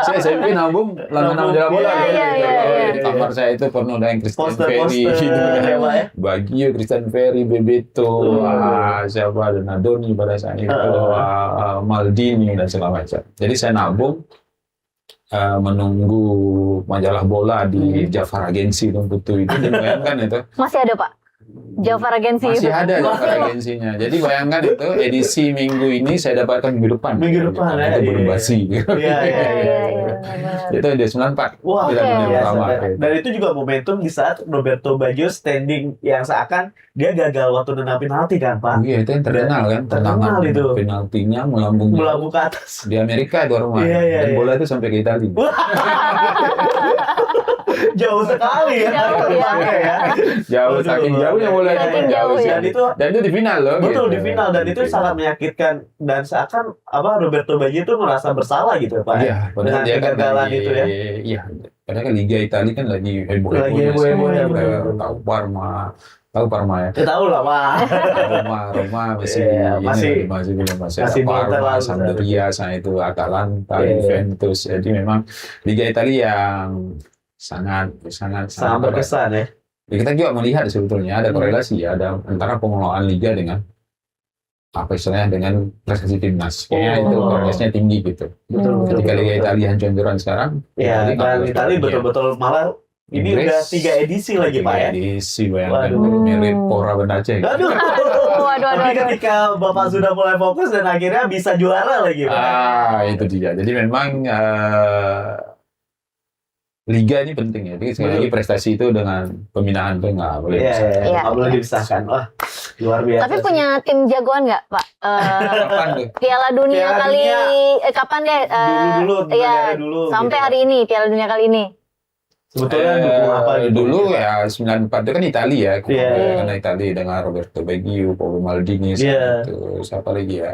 S3: Saya SMP nabung langganan majalah bola
S1: Iya,
S3: gitu.
S1: iya, iya.
S3: Di kamar saya itu pernah ada yang Christian Ferry
S2: Poster-poster
S3: gitu kan.
S2: ya, Pak ya.
S3: Baggio, Christian Ferry, Bebeto, siapa Donadoni pada saat itu, Maldini dan segala macam. Jadi saya nabung menunggu majalah bola di Jafar Agensi Lumputu itu dan bayangkan itu
S1: Masih ada Pak? Jafar Agensi
S3: masih
S1: itu?
S3: ada Jafar Agensinya. Jadi bayangkan itu edisi minggu ini saya dapatkan minggu depan.
S2: Minggu depan, ya,
S3: itu
S2: iya.
S3: berbasi.
S2: Iya,
S1: Iya.
S3: Itu di 94.
S2: Wah,
S3: Piala Dunia
S1: Oke.
S3: pertama.
S2: Dan itu juga momentum di saat Roberto Baggio standing yang seakan dia gagal waktu nendang penalti kan, Pak.
S3: Oh iya, itu yang terkenal kan,
S2: Terkenal
S3: tendangan
S2: itu.
S3: penaltinya melambung
S2: Melambung ke atas.
S3: di Amerika itu rumah.
S2: Iya, iya,
S3: Dan
S2: iya.
S3: bola itu sampai ke Italia.
S2: Jauh sekali ya.
S1: Jauh, ya.
S2: ya.
S3: Jauh,
S2: Aduh,
S3: saking jauhnya bola itu.
S1: Saking
S3: Jauh
S1: jauh,
S3: sih.
S1: ya.
S2: Dan itu
S3: di final loh.
S2: betul
S3: gitu.
S2: di final dan itu sangat menyakitkan dan seakan Roberto Baggio itu merasa bersalah gitu ya, Pak.
S3: Iya, padahal
S2: Dengan
S3: dia kan
S2: kegagalan
S3: lagi,
S2: itu ya.
S3: Iya, padahal kan Liga Italia kan lagi heboh-hebohnya.
S2: Lagi heboh-hebohnya,
S3: sih.
S2: betul.
S3: Tahu Parma ya.
S2: Ya tahu lah, Pak.
S3: Roma masih
S2: Iya,
S3: masih belum masih
S2: masih
S3: ada
S2: belum
S3: Parma,
S2: terlalu
S3: Sampdoria, saya itu Atalanta,
S2: Iya.
S3: Juventus. Jadi memang Liga Italia yang sangat
S2: Berkesan ya.
S3: Ya, kita juga melihat sebetulnya ada korelasi ya, ada antara pengelolaan liga dengan apa istilahnya dengan prestasi timnas. Kayaknya itu
S2: Oh.
S3: korelasinya tinggi gitu.
S2: Betul.
S3: Ketika Liga Italia hancur-hancuran sekarang,
S2: Ya,
S3: Italia
S2: dan
S3: nggak
S2: Italia
S3: boleh.
S2: betul-betul malah ini
S3: Inggris,
S2: udah 3 edisi lagi, Pak ya.
S3: Edisi bayangkan
S2: Waduh.
S3: mirip Pora Banda Aceh.
S2: Aduh.
S1: Waduh.
S2: Tapi ketika Bapak sudah mulai fokus dan akhirnya bisa juara lagi, Pak.
S3: Itu dia. Jadi memang liga ini penting ya. Jadi sekali lagi prestasi itu dengan pembinaan itu nggak boleh
S2: Iya,
S3: bisa.
S2: iya,
S1: Iya.
S2: nggak boleh dipisahkan. Wah, Luar biasa.
S1: Tapi punya tim jagoan nggak, Pak?
S3: Kapan tuh?
S1: Piala Dunia
S2: Piala
S1: kali
S2: Dunia.
S1: kapan deh?
S2: Dulu
S1: Iya,
S2: dulu.
S1: sampai
S2: gitu.
S1: hari ini Piala Dunia kali ini.
S2: Sebetulnya dukung apa gitu?
S3: Dulu ya 94 itu kan Italia ya.
S2: Iya.
S3: Karena Italia dengan Roberto Baggio, Paolo Maldini,
S2: Iya.
S3: itu siapa lagi ya?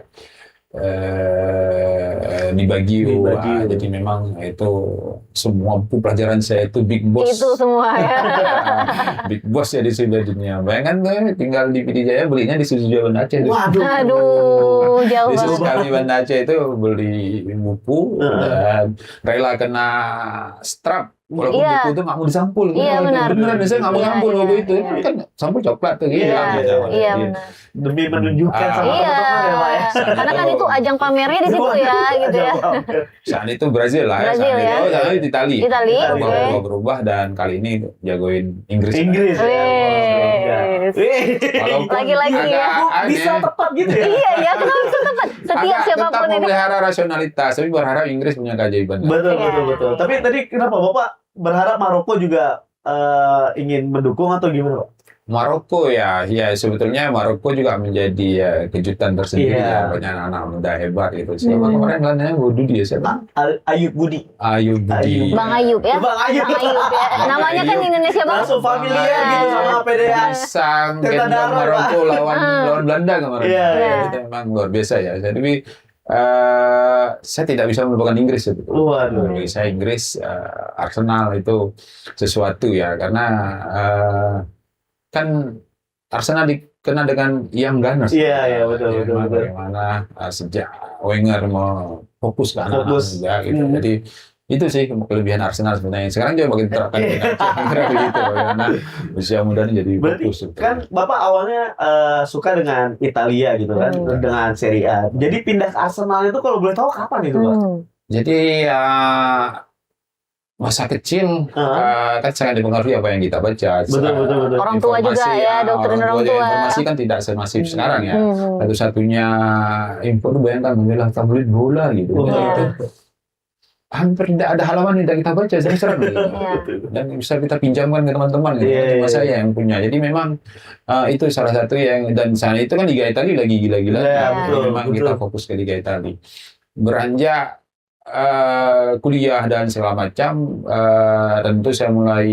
S3: Di Baggio.
S2: Di Baggio.
S3: Jadi memang itu semua pelajaran saya itu Big Boss.
S1: Itu semua ya.
S3: Big Boss ya di seluruh dunia. Bayangkan tuh tinggal di PD Jaya belinya di Suzuki Banda Aceh.
S2: Waduh.
S1: Aduh, jauh
S3: Di
S1: banget.
S3: Suzuki Banda Aceh itu beli buku dan rela kena strap. Walaupun
S1: Iya.
S3: buku itu nggak mau disampul.
S1: Iya, benar.
S3: Beneran, saya nggak mau
S1: Iya,
S3: sampul
S1: iya,
S3: buku itu.
S1: iya.
S3: Ini kan sampul coklat tuh.
S1: Iya,
S3: hilang gitu.
S1: iya benar.
S2: Demi menunjukkan sama
S1: Iya,
S2: teman-teman ya, Pak ya.
S1: karena kan itu ajang pamernya di situ ya, gitu ya.
S3: Saat itu Brazil lah.
S1: Brazil
S3: saat
S1: ya.
S3: itu, saat itu Itali.
S1: Itali,
S3: Berubah dan kali ini jagoin Inggris.
S2: Inggris. ya.
S1: Wes.
S3: Walaupun
S1: Lagi-lagi
S3: agak
S1: ya.
S3: aneh,
S2: Bisa tepat gitu ya.
S1: Iya, ya, kenapa bisa tepat? Setiap
S3: agak tetap
S1: siapapun ini.
S3: memelihara rasionalitas, tapi berharap Inggris punya keajaiban.
S2: Betul,
S1: Iya.
S2: betul. Tapi tadi kenapa Bapak berharap Maroko juga ingin mendukung atau gimana, Pak?
S3: Maroko ya sebetulnya Maroko juga menjadi kejutan tersendiri
S2: Iya.
S3: ya, banyak anak muda hebat gitu. Siapa
S1: Hmm.
S3: kemarin gelandangnya Budi ya siapa?
S2: Ayub Budi.
S3: Ayub Budi.
S1: Bang Ayub ya.
S2: Bang Ayub.
S1: Bang Ayub ya. Namanya kan Indonesia banget.
S2: Langsung familiar
S1: Iya.
S2: gitu sama PDA.
S3: Sang
S2: Kita
S3: gendong
S2: darah,
S3: Maroko lawan
S1: Ah.
S3: Belanda kemarin.
S2: Iya,
S1: iya.
S3: Itu memang luar biasa ya. Jadi saya tidak bisa melupakan Inggris sebetulnya.
S2: Waduh.
S3: Bagi saya Inggris, Arsenal itu sesuatu ya karena kan Arsenal dikenal dengan young gunners.
S2: Iya, betul, betul, betul.
S3: Bagaimana sejak Wenger mau fokus ke anak-anak
S2: Fokus.
S3: muda gitu.
S2: Hmm.
S3: Jadi itu sih kelebihan Arsenal sebenarnya. Sekarang coba kita terapkan di kira begitu karena usia muda ini jadi
S2: Berarti
S3: fokus. gitu.
S2: kan Bapak awalnya suka dengan Italia gitu kan, dengan Serie A. Jadi pindah ke Arsenal itu kalau boleh tahu kapan itu, Pak?
S3: Jadi masa kecil kan sangat dipengaruhi apa yang kita baca.
S2: Betul.
S1: Orang tua juga ya, doktrin orang tua.
S3: Informasi kan tidak semasif sekarang ya.
S1: Hmm.
S3: Satu-satunya info itu bayangkan membela tabloid bola gitu.
S2: Iya.
S3: Dan itu hampir tidak ada halaman yang tidak kita baca, sering gitu.
S1: Iya.
S3: Dan bisa kita pinjamkan ke teman-teman gitu.
S2: Iya,
S3: Cuma
S2: iya.
S3: saya yang punya. Jadi memang itu salah satu yang dan sana itu kan Liga Italia lagi gila-gila.
S2: Iya,
S3: Jadi
S2: betul,
S3: memang
S2: betul.
S3: kita fokus ke Liga Italia. Beranjak kuliah dan segala macam, tentu saya mulai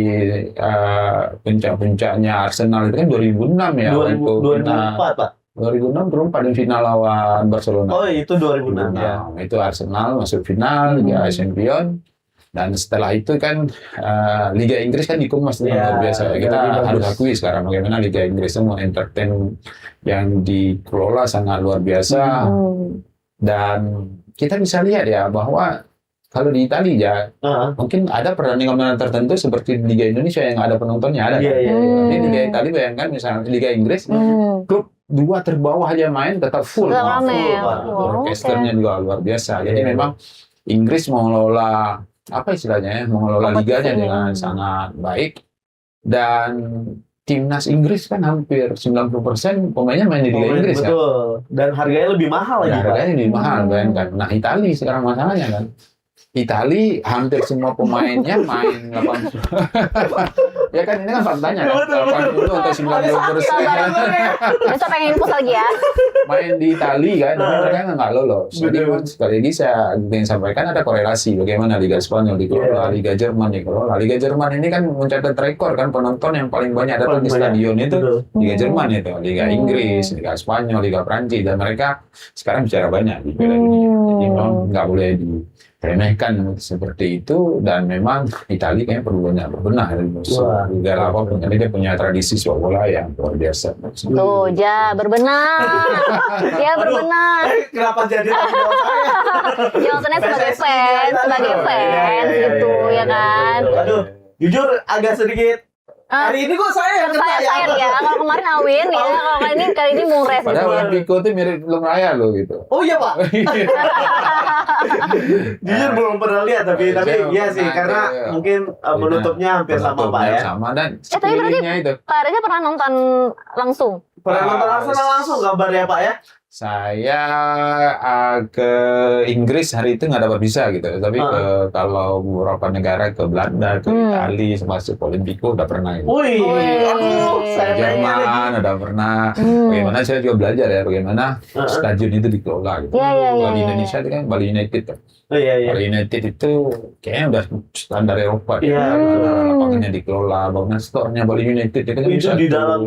S3: puncak-puncaknya Arsenal itu kan 2006 ya. untuk final
S2: 2004, Pak.
S3: 2006 berempat di final lawan Barcelona.
S2: Oh, itu 2006 ya.
S3: Itu Arsenal masuk final Liga Champions. Dan setelah itu kan Liga Inggris kan dikemas dengan
S2: Iya,
S3: luar biasa. Kita
S2: lebih bagus.
S3: harus akui sekarang bagaimana Liga Inggris itu entertain yang dikelola sangat luar biasa. Dan kita bisa lihat ya bahwa kalau di Italia ya mungkin ada pertandingan tertentu seperti di Liga Indonesia yang ada penontonnya ada.
S2: Iya, iya.
S3: Di Liga Italia bayangkan misalnya Liga Inggris klub dua terbawah aja main tetap full.
S1: Tetap rame
S3: full,
S1: ya.
S3: Pak.
S1: Oh,
S3: Orkesternya juga luar biasa. Jadi
S2: Iya.
S3: memang Inggris mengelola apa istilahnya ya, mengelola
S1: Kompetisi.
S3: liganya dengan sangat baik dan timnas Inggris kan hampir 90% pemainnya main di Liga Inggris kan.
S2: Betul. Dan harganya lebih mahal lagi,
S3: Ya,
S2: Pak.
S3: harganya lebih mahal bayangkan. Nah, Italia sekarang masalahnya kan. Italia hampir semua pemainnya main 80. Ya kan ini kan faktanya kan.
S2: Betul, betul.
S3: 80 atau 90%
S1: Besok pengen infus lagi ya.
S3: main di Italia kan, tapi mereka nggak lolos. Jadi
S2: Betul.
S3: memang sekali lagi saya ingin sampaikan ada korelasi bagaimana Liga Spanyol dikelola, Liga Jerman dikelola. Liga Jerman ini kan mencatat rekor kan penonton yang paling banyak datang di stadion itu
S2: Betul.
S3: Liga Jerman itu, Liga Inggris, Liga Spanyol, Liga Prancis dan mereka sekarang bicara banyak di Piala Dunia. Jadi memang nggak boleh diremehkan seperti itu dan memang Italia kayaknya perlu banyak berbenah dari musuh
S2: Wah.
S3: Liga apapun karena dia punya tradisi sepak bola yang luar biasa.
S1: Tuh, Ja, berbenah. Ya, berbenah.
S2: Kenapa jadi tanggung jawab saya?
S1: Jawabannya sebagai
S2: PSSI ya,
S1: fans gitu ya kan.
S2: Aduh, jujur agak sedikit. Hari ini kok saya yang kena
S1: Saya ya, kalau kemarin Awin ya, kalau kali ini Mures
S3: Padahal
S1: gitu.
S3: Olympico itu mirip Long Raya loh gitu.
S2: Oh iya, Pak. Jujur belum pernah lihat tapi
S3: Saya
S2: iya sih
S3: pernah,
S2: karena
S3: iya.
S2: mungkin menutupnya hampir sama, Pak ya.
S3: Sama dan
S1: tapi berarti
S3: sekelilingnya itu.
S1: Pak Reza pernah nonton langsung?
S2: Pernah nonton Arsenal langsung gambarnya, Pak ya?
S3: Saya ke Inggris hari itu nggak dapat visa gitu, tapi kalau beberapa negara ke Belanda, ke Italia, termasuk Olimpico udah pernah. Gitu.
S2: Wih, aduh, saya
S3: Jerman udah pernah. Bagaimana saya juga belajar ya, bagaimana stadion itu dikelola. Gitu. Kalau di Indonesia itu kan Bali United kan. Bali United itu kayaknya udah standar Eropa. Lapangannya dikelola, bangunan store-nya Bali United itu kan bisa
S2: di dalam.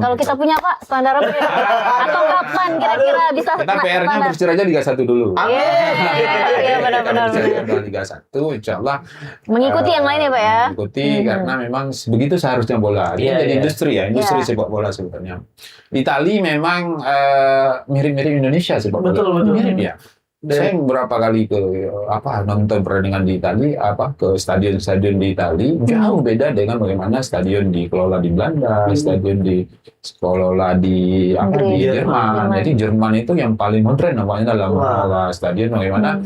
S1: Kalau kita punya Pak, standar apa? Atau kapan kira-kira bisa
S3: kita PR-nya terus aja Liga 1 dulu.
S1: Iya, benar-benar.
S3: Liga 1, insya Allah
S1: mengikuti yang lain ya Pak ya.
S3: Mengikuti karena memang begitu seharusnya bola. Ini jadi industri ya, industri sepak bola sebenarnya. Italia memang mirip-mirip Indonesia sepak bola.
S2: Betul.
S3: Mirip ya. Saya beberapa kali nonton pertandingan di Italia, ke stadion-stadion di Italia jauh beda dengan bagaimana stadion dikelola di Belanda, stadion dikelola di Jerman. Jadi Jerman itu yang paling modern namanya dalam mengelola stadion, bagaimana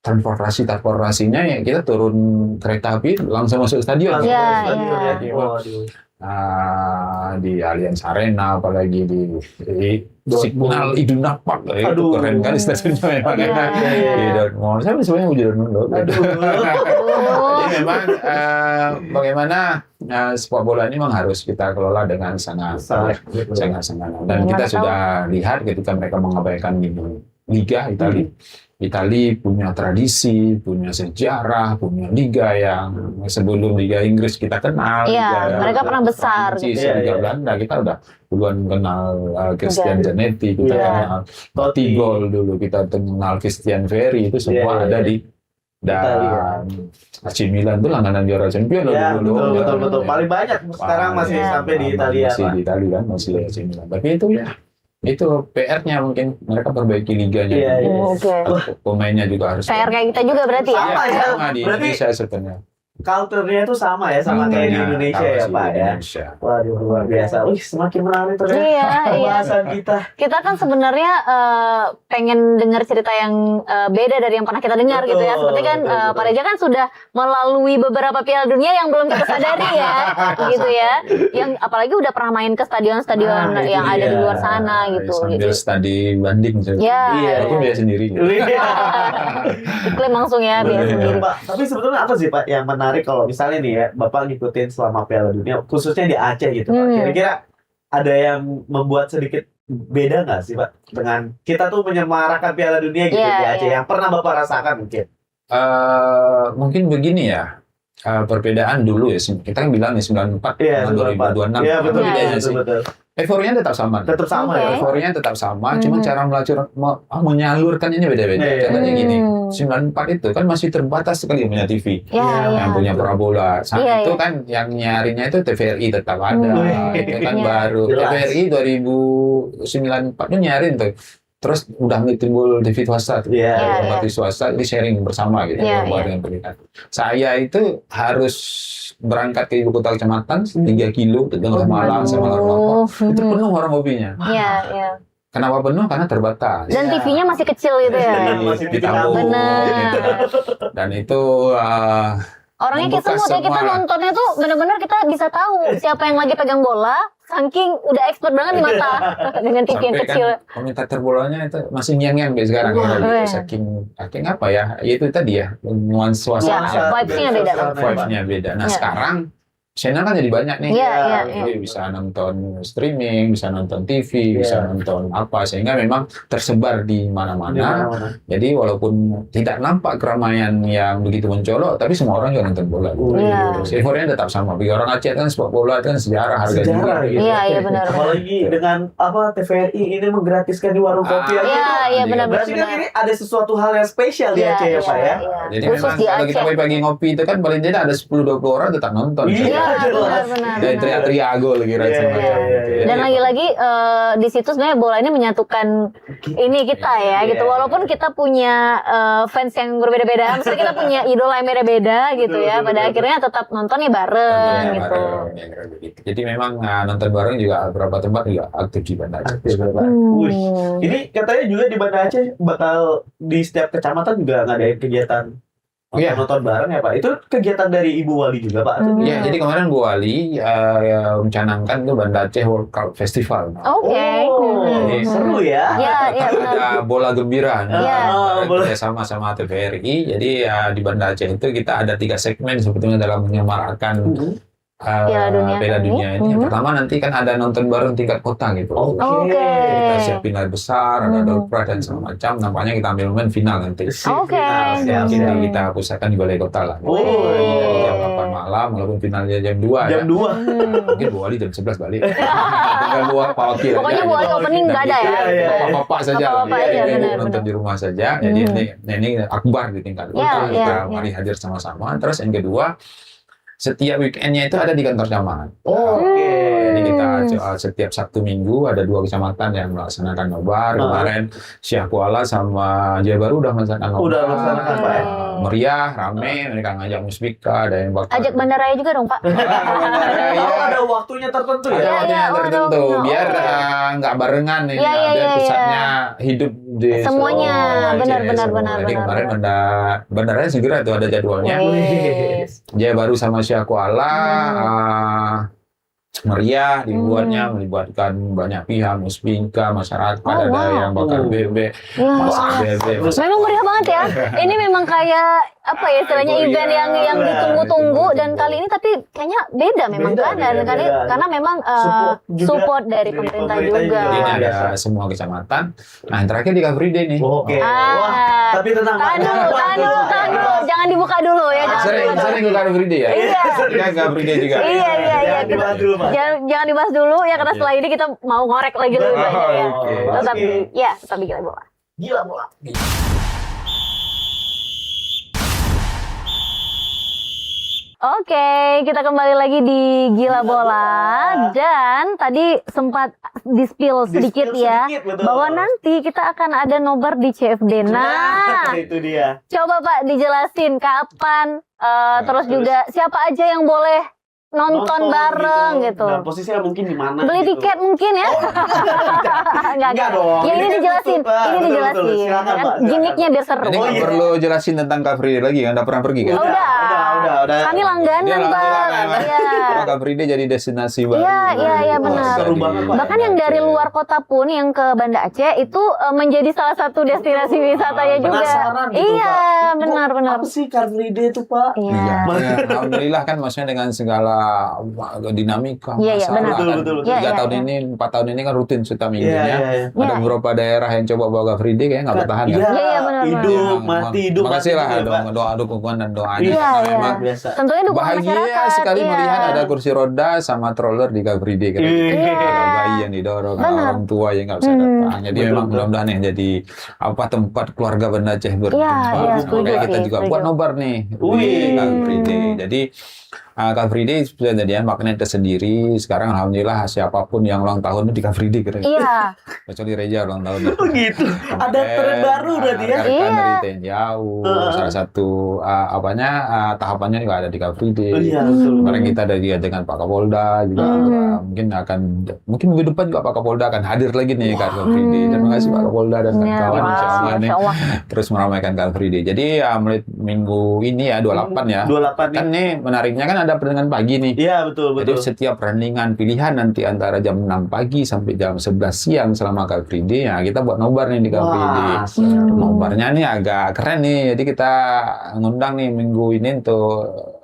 S3: transportasinya ya kita turun kereta api langsung masuk stadion. Di Allianz Arena, apalagi di Signal Iduna Park, itu keren kan stadionnya memang. Di Dortmund, saya sebenarnya udah Dortmund. Jadi memang bagaimana sepak bola ini memang harus kita kelola dengan sangat. Dan kita sudah lihat ketika mereka mengabaikan Liga Italia. Italia punya tradisi, punya sejarah, punya liga yang sebelum Liga Inggris kita kenal.
S1: Iya, mereka pernah besar.
S3: Liga Belanda kita udah duluan kenal Christian Zanetti, kita kenal Totti Gol dulu, kita kenal Christian Vieri, itu semua ada di dan AC Milan itu langganan juara champion
S2: dulu. Betul. Paling banyak sekarang masih sampai di Italia.
S3: Masih di Italia kan, masih AC Milan. Tapi itu PR-nya mungkin mereka perbaiki liganya. Pemainnya juga harus.
S1: PR kayak kita juga berarti ya.
S3: Sama di Indonesia sebenarnya.
S2: Culture-nya itu sama ya, sama kayak di Indonesia ya Pak ya. Waduh, luar biasa. Semakin menarik tuh pembahasan kita.
S1: Kita kan sebenarnya pengen dengar cerita yang beda dari yang pernah kita dengar gitu ya. Seperti kan Pak Reza kan sudah melalui beberapa Piala Dunia yang belum kita sadari ya, gitu ya. Yang apalagi udah pernah main ke stadion-stadion yang ada di luar sana gitu.
S3: Sambil studi banding. Aku biasa sendiri.
S1: Klaim langsung ya, biasa sendiri.
S2: Pak, tapi sebetulnya apa sih Pak yang menarik kalau misalnya nih ya Bapak ngikutin selama Piala Dunia khususnya di Aceh gitu Pak, kira-kira ada yang membuat sedikit beda nggak sih Pak dengan kita tuh menyemarakan Piala Dunia gitu di Aceh yang pernah Bapak rasakan mungkin?
S3: Mungkin begini ya, perbedaan dulu ya, kita kan bilang nih 94 sama 2026.
S2: Iya betul.
S3: Euforianya tetap sama. Euforianya tetap sama, cuma cara menyalurkannya ini beda-beda. Contohnya gini, 94 itu kan masih terbatas sekali punya TV, yang punya parabola. Saat itu kan yang nyarinya itu TVRI tetap ada, itu kan baru. TVRI 2094 itu nyarin tuh. Terus udah timbul TV swasta, TV swasta, jadi sharing bersama gitu, dengan pendidikan. Saya itu harus berangkat ke ibu kota kecamatan 3 kilo dengan Malang sama Lampung, itu penuh orang hobinya. Kenapa penuh? Karena terbatas.
S1: Dan TV-nya masih kecil gitu ya.
S2: Masih
S3: ditambung. Dan itu
S1: orangnya kita nontonnya tuh benar-benar kita bisa tahu siapa yang lagi pegang bola. Saking udah expert banget di mata dengan TV yang kecil.
S3: Kan komentator bolanya itu masih nyang-nyang sekarang. Saking apa ya? Itu tadi ya, nuansa vibes-nya beda. Nah, sekarang channel kan jadi banyak nih. Jadi bisa nonton streaming, bisa nonton TV, bisa nonton apa, sehingga memang tersebar di mana-mana. Jadi walaupun tidak nampak keramaian yang begitu mencolok, tapi semua orang juga nonton bola. Euforianya tetap sama. Bagi orang Aceh kan sepak bola itu kan sejarah, harga juga.
S1: Iya benar.
S2: Apalagi dengan TVRI ini menggratiskan di warung kopi.
S1: Iya benar.
S2: Berarti kan ini ada sesuatu hal yang spesial di Aceh ya Pak ya.
S3: Jadi memang kalau kita pagi ngopi itu kan paling tidak ada 10-20 orang tetap nonton.
S1: Benar.
S3: Dan teriak-teriak gol lagi
S1: Dan lagi-lagi di situ sebenarnya bola ini menyatukan ini kita ya gitu. Walaupun kita punya fans yang berbeda-beda, misalnya kita punya idola yang beda-beda gitu ya. Pada akhirnya tetap nontonnya bareng gitu.
S3: Jadi memang nonton bareng juga beberapa tempat juga aktif di Banda Aceh.
S2: Ini katanya juga di Banda Aceh bakal di setiap kecamatan juga ngadain kegiatan
S3: Iya.
S2: nonton bareng ya Pak. Itu kegiatan dari Ibu Wali juga Pak. Atau
S3: Ya, jadi kemarin Bu Wali mencanangkan tuh Banda Aceh World Cup Festival.
S1: Oke.
S3: Jadi
S2: seru ya.
S1: Iya, iya benar.
S3: Ada bola gembira.
S1: Iya.
S3: Kemarin sama TVRI. Jadi di Banda Aceh itu kita ada 3 segmen sebetulnya dalam menyemarakan Piala Dunia ini. Yang pertama nanti kan ada nonton bareng tingkat kota gitu.
S2: Oke.
S3: Kita siapin layar besar, ada door prize dan segala macam. Nampaknya kita ambil momen final nanti.
S1: Oke.
S2: Siap.
S3: Jadi kita pusatkan di Balai Kota lah.
S2: Oh.
S3: Dari jam 8 malam, walaupun finalnya jam 2
S2: Jam 2.
S3: Mungkin Bu Wali jam 11 balik. Tinggal Pak Wakil aja.
S1: Pokoknya Bu Wali opening nggak ada ya.
S2: Iya.
S3: Bapak-bapak saja.
S1: Bapak-bapak aja, benar,
S3: Nonton di rumah saja. Jadi ini akbar di tingkat kota.
S1: Iya,
S3: Kita
S1: iya,
S3: mari hadir sama-sama. Terus yang kedua, setiap weekendnya itu ada di kantor camat.
S2: Oke.
S3: Jadi kita setiap Sabtu Minggu ada 2 kecamatan yang melaksanakan nobar. Kemarin Syah Kuala sama Jaya Baru udah melaksanakan nobar.
S2: Udah melaksanakan, Pak, ya?
S3: Meriah, rame, mereka ngajak Musbika, ada yang bakal
S1: Ajak Bandaraya juga dong Pak.
S2: Oh, ada waktunya tertentu
S3: ada
S2: ya.
S3: waktunya
S1: iya,
S3: tertentu
S1: oh,
S3: biar
S1: oke.
S3: nggak barengan ini,
S1: Iya, iya,
S3: biar
S1: iya,
S3: pusatnya hidup di
S1: Semuanya,
S3: seluruh
S1: benar,
S3: Aceh
S1: benar,
S3: semua.
S1: benar,
S3: Jadi
S1: benar,
S3: kemarin
S1: benar.
S3: bandaranya segera tuh ada jadwalnya.
S1: Yes.
S3: Jaya Baru sama Syah Kuala meriah dibuatnya, melibatkan banyak pihak, Musbika, masyarakat,
S1: Oh,
S3: ada
S1: wow.
S3: yang bakar bebek,
S1: Iya.
S3: masak bebek.
S1: Memang meriah banget ya. Ini memang kayak apa ya istilahnya event yang ditunggu-tunggu dan kali ini tapi kayaknya beda memang
S2: Beda,
S1: kan dan
S2: beda,
S1: kali
S2: beda.
S1: karena memang
S2: Support juga
S1: support dari
S2: dari
S1: pemerintah
S2: pemerintah
S1: juga.
S2: juga.
S3: Ini
S2: Biasa.
S3: ada semua kecamatan. Nah, yang terakhir di Car Free Day nih.
S2: Oke. Wah,
S1: Ah,
S2: tapi tenang Pak.
S1: tahan dulu, jangan dibuka dulu ya. jangan
S3: Sering
S1: dibuka
S3: sering ke Car Free Day ya?
S1: Iya.
S3: Iya, Car Free Day juga.
S1: Iya.
S2: Jangan dibahas dulu Pak.
S1: Jangan dibahas dulu ya karena setelah ini kita mau ngorek lagi lebih banyak ya.
S3: Oke.
S1: Tetap
S2: Oke.
S1: tetap gila bola.
S2: Gila bola.
S1: Oke, kita kembali lagi di Gila Bola dan tadi sempat di-spill sedikit ya
S2: Sedikit, betul.
S1: bahwa nanti kita akan ada nobar di CFD. Nah,
S2: itu dia.
S1: coba Pak dijelasin kapan, terus juga siapa aja yang boleh nonton bareng gitu.
S2: Dan posisinya mungkin di mana?
S1: Beli
S2: gitu.
S1: tiket mungkin ya?
S2: Enggak dong.
S1: Ya ini
S2: kan
S1: dijelasin,
S2: tutup, Pak.
S1: ini
S2: Betul,
S1: dijelasin.
S2: betul. Silakan,
S1: Kan
S2: Pak.
S1: gimmicknya biar seru.
S3: Ini
S2: Oh,
S3: nggak
S2: iya.
S3: perlu jelasin tentang Car Free Day lagi, kan udah pernah pergi kan?
S1: Udah.
S2: Udah.
S1: Kami langganan
S3: Dia langsung
S1: Bang.
S3: langganan.
S1: Iya.
S3: Car Free Day jadi destinasi baru.
S1: Iya, benar.
S2: Seru banget, Pak.
S1: Bahkan yang dari luar kota pun yang ke Banda Aceh itu menjadi salah satu destinasi wisatanya juga.
S2: Penasaran gitu,
S1: Iya,
S2: Pak.
S1: benar.
S2: Apa sih Car Free Day itu Pak?
S1: Iya.
S3: Iya, alhamdulillah kan maksudnya dengan segala dinamika
S1: Iya,
S3: masalah
S1: benar.
S3: kan.
S2: Betul.
S3: 3
S1: Iya,
S3: tahun
S1: iya.
S3: ini, 4 tahun ini kan rutin setiap
S2: Iya,
S3: minggunya.
S2: iya.
S3: Ada
S1: Iya.
S3: beberapa daerah yang coba bawa Car Free Day kayaknya nggak bertahan kan?
S1: Iya, benar.
S2: Hidup, mati, hidup.
S3: Makasih lah
S2: mati, Pak.
S3: doa dukungan dan doanya.
S1: Iya,
S3: Karena
S1: iya.
S3: memang
S2: Biasa.
S1: Tentunya dukungan
S3: bahagia
S1: masyarakat.
S3: sekali
S1: iya.
S3: melihat ada kursi roda sama stroller di Car Free Day. Keren.
S2: Iya.
S3: Ada bayi yang didorong, ada
S1: Benar.
S3: orang tua yang nggak bisa datang. Jadi
S2: Betul,
S3: memang
S2: betul.
S3: mudah-mudahan yang jadi tempat keluarga Banda Aceh berkumpul.
S1: iya, setuju
S3: Makanya kita
S1: sih,
S3: juga
S1: setuju.
S3: buat nobar nih
S2: Wih.
S3: di Car Free Day. Jadi Car Free Day sudah jadian magnet tersendiri. Sekarang alhamdulillah siapapun yang ulang tahun itu di Car Free Day keren.
S1: Iya.
S3: Kecuali Reja ulang tahun.
S2: Oh gitu. Ada tren baru berarti ya.
S3: Rekan
S1: Iya.
S3: dari TNI jauh. Salah satu tahapannya juga ada di Car Free Day.
S2: Oh, iya, betul.
S3: Kemarin kita ada juga dengan Pak Kapolda juga mungkin minggu depan juga Pak Kapolda akan hadir lagi nih Car Free Day. Terima kasih Pak Kapolda dan
S1: Iya,
S3: kawan-kawan insya Allah nih
S1: Insya Allah.
S3: terus meramaikan Car Free Day. Jadi mulai minggu ini ya 28 ya.
S2: 28 nih.
S3: Kan nih menariknya kan ada pertandingan pagi nih.
S2: Iya, betul.
S3: Jadi setiap pertandingan pilihan nanti antara jam 6 pagi sampai jam 11 siang selama Car Free Day ya kita buat nobar nih di Car Free Day.
S2: Wah, seru.
S3: Nobarnya nih agak keren nih. Jadi kita ngundang nih minggu ini untuk